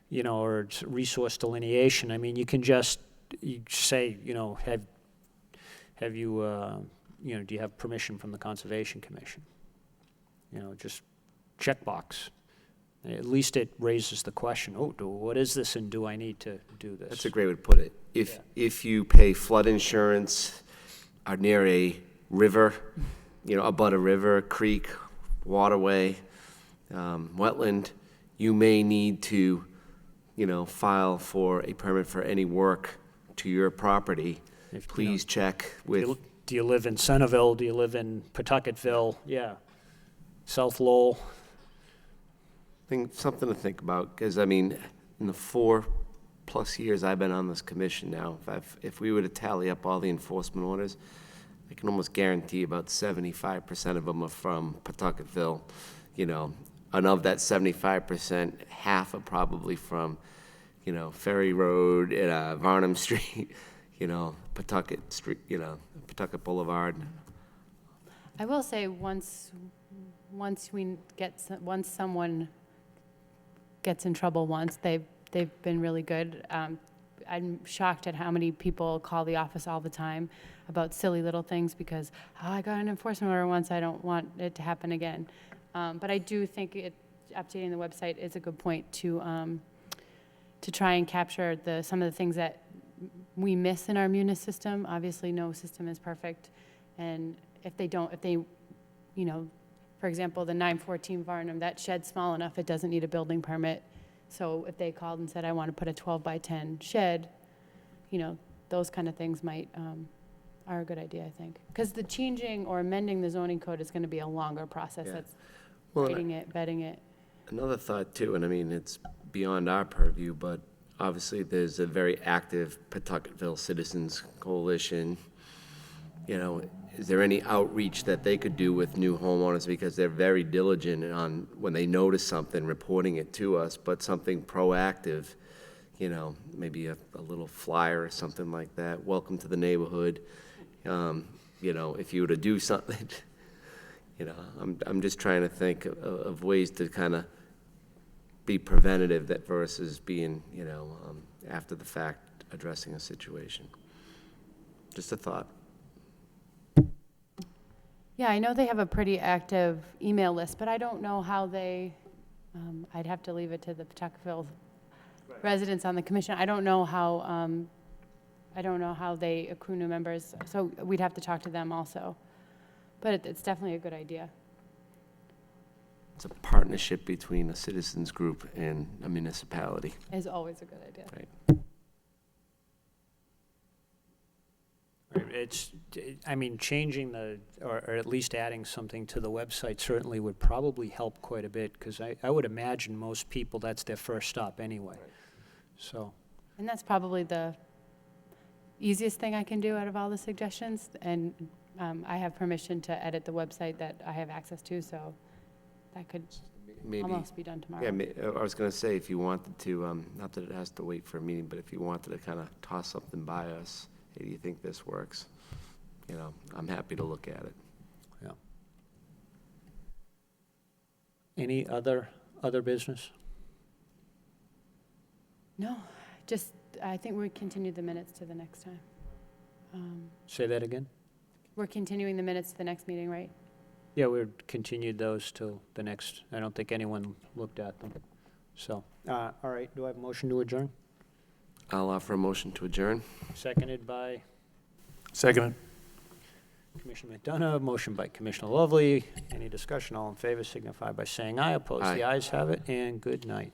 you know, or it's resource delineation. I mean, you can just, you say, you know, have you, you know, do you have permission from the Conservation Commission? You know, just checkbox. At least it raises the question, oh, what is this and do I need to do this? That's a great way to put it. If you pay flood insurance, are near a river, you know, abut a river, creek, waterway, wetland, you may need to, you know, file for a permit for any work to your property. Please check with. Do you live in Centerville? Do you live in Pawtucketville? Yeah. South Lowell? Something to think about, because, I mean, in the 4+ years I've been on this commission now, if we were to tally up all the enforcement orders, I can almost guarantee about 75% of them are from Pawtucketville, you know, and of that 75%, half are probably from, you know, Ferry Road, Varnum Street, you know, Pawtucket Street, you know, Pawtucket Boulevard. I will say, once once once someone gets in trouble once, they've been really good. I'm shocked at how many people call the office all the time about silly little things because, oh, I got an enforcement order once, I don't want it to happen again. But I do think updating the website is a good point to try and capture some of the things that we miss in our munis system. Obviously, no system is perfect. And if they, for example, the 914 Varnum, that shed's small enough, it doesn't need a building permit. So if they called and said, I want to put a 12 by 10 shed, those kind of things are a good idea, I think. Because the changing or amending the zoning code is going to be a longer process. Yeah. That's Well, writing it, vetting it. Another thought too, and I mean, it's beyond our purview, but obviously there's a very active Pawtucketville Citizens Coalition. Is there any outreach that they could do with new homeowners, because they're very diligent on, when they notice something, reporting it to us, but something proactive, maybe a little flyer or something like that, welcome to the neighborhood, if you were to do something, I'm just trying to think of ways to kind of be preventative that versus being, after the fact, addressing a situation. Just a thought. Yeah, I know they have a pretty active email list, but I don't know how I'd have to leave it to the Pawtuckville residents on the commission. I don't know how they accrue new members, so we'd have to talk to them also. But it's definitely a good idea. It's a partnership between a citizens group and a municipality. It's always a good idea. Right. Changing or at least adding something to the website certainly would probably help quite a bit, because I would imagine most people, that's their first stop anyway. So. And that's probably the easiest thing I can do out of all the suggestions. And I have permission to edit the website that I have access to, so that could almost be done tomorrow. Yeah, I was going to say, if you wanted to, not that it has to wait for a meeting, but if you wanted to kind of toss something by us, hey, do you think this works? I'm happy to look at it. Yeah. Any other business? No, just, I think we continue the minutes to the next time. Say that again? We're continuing the minutes to the next meeting, right? Yeah, we've continued those till the next, I don't think anyone looked at them. So, all right, do I have a motion to adjourn? I'll offer a motion to adjourn. Seconded by Second. Commissioner McDonough, motion by Commissioner Lovely. Any discussion? All in favor signify by saying aye. Opposed? Aye. The ayes have it, and good night.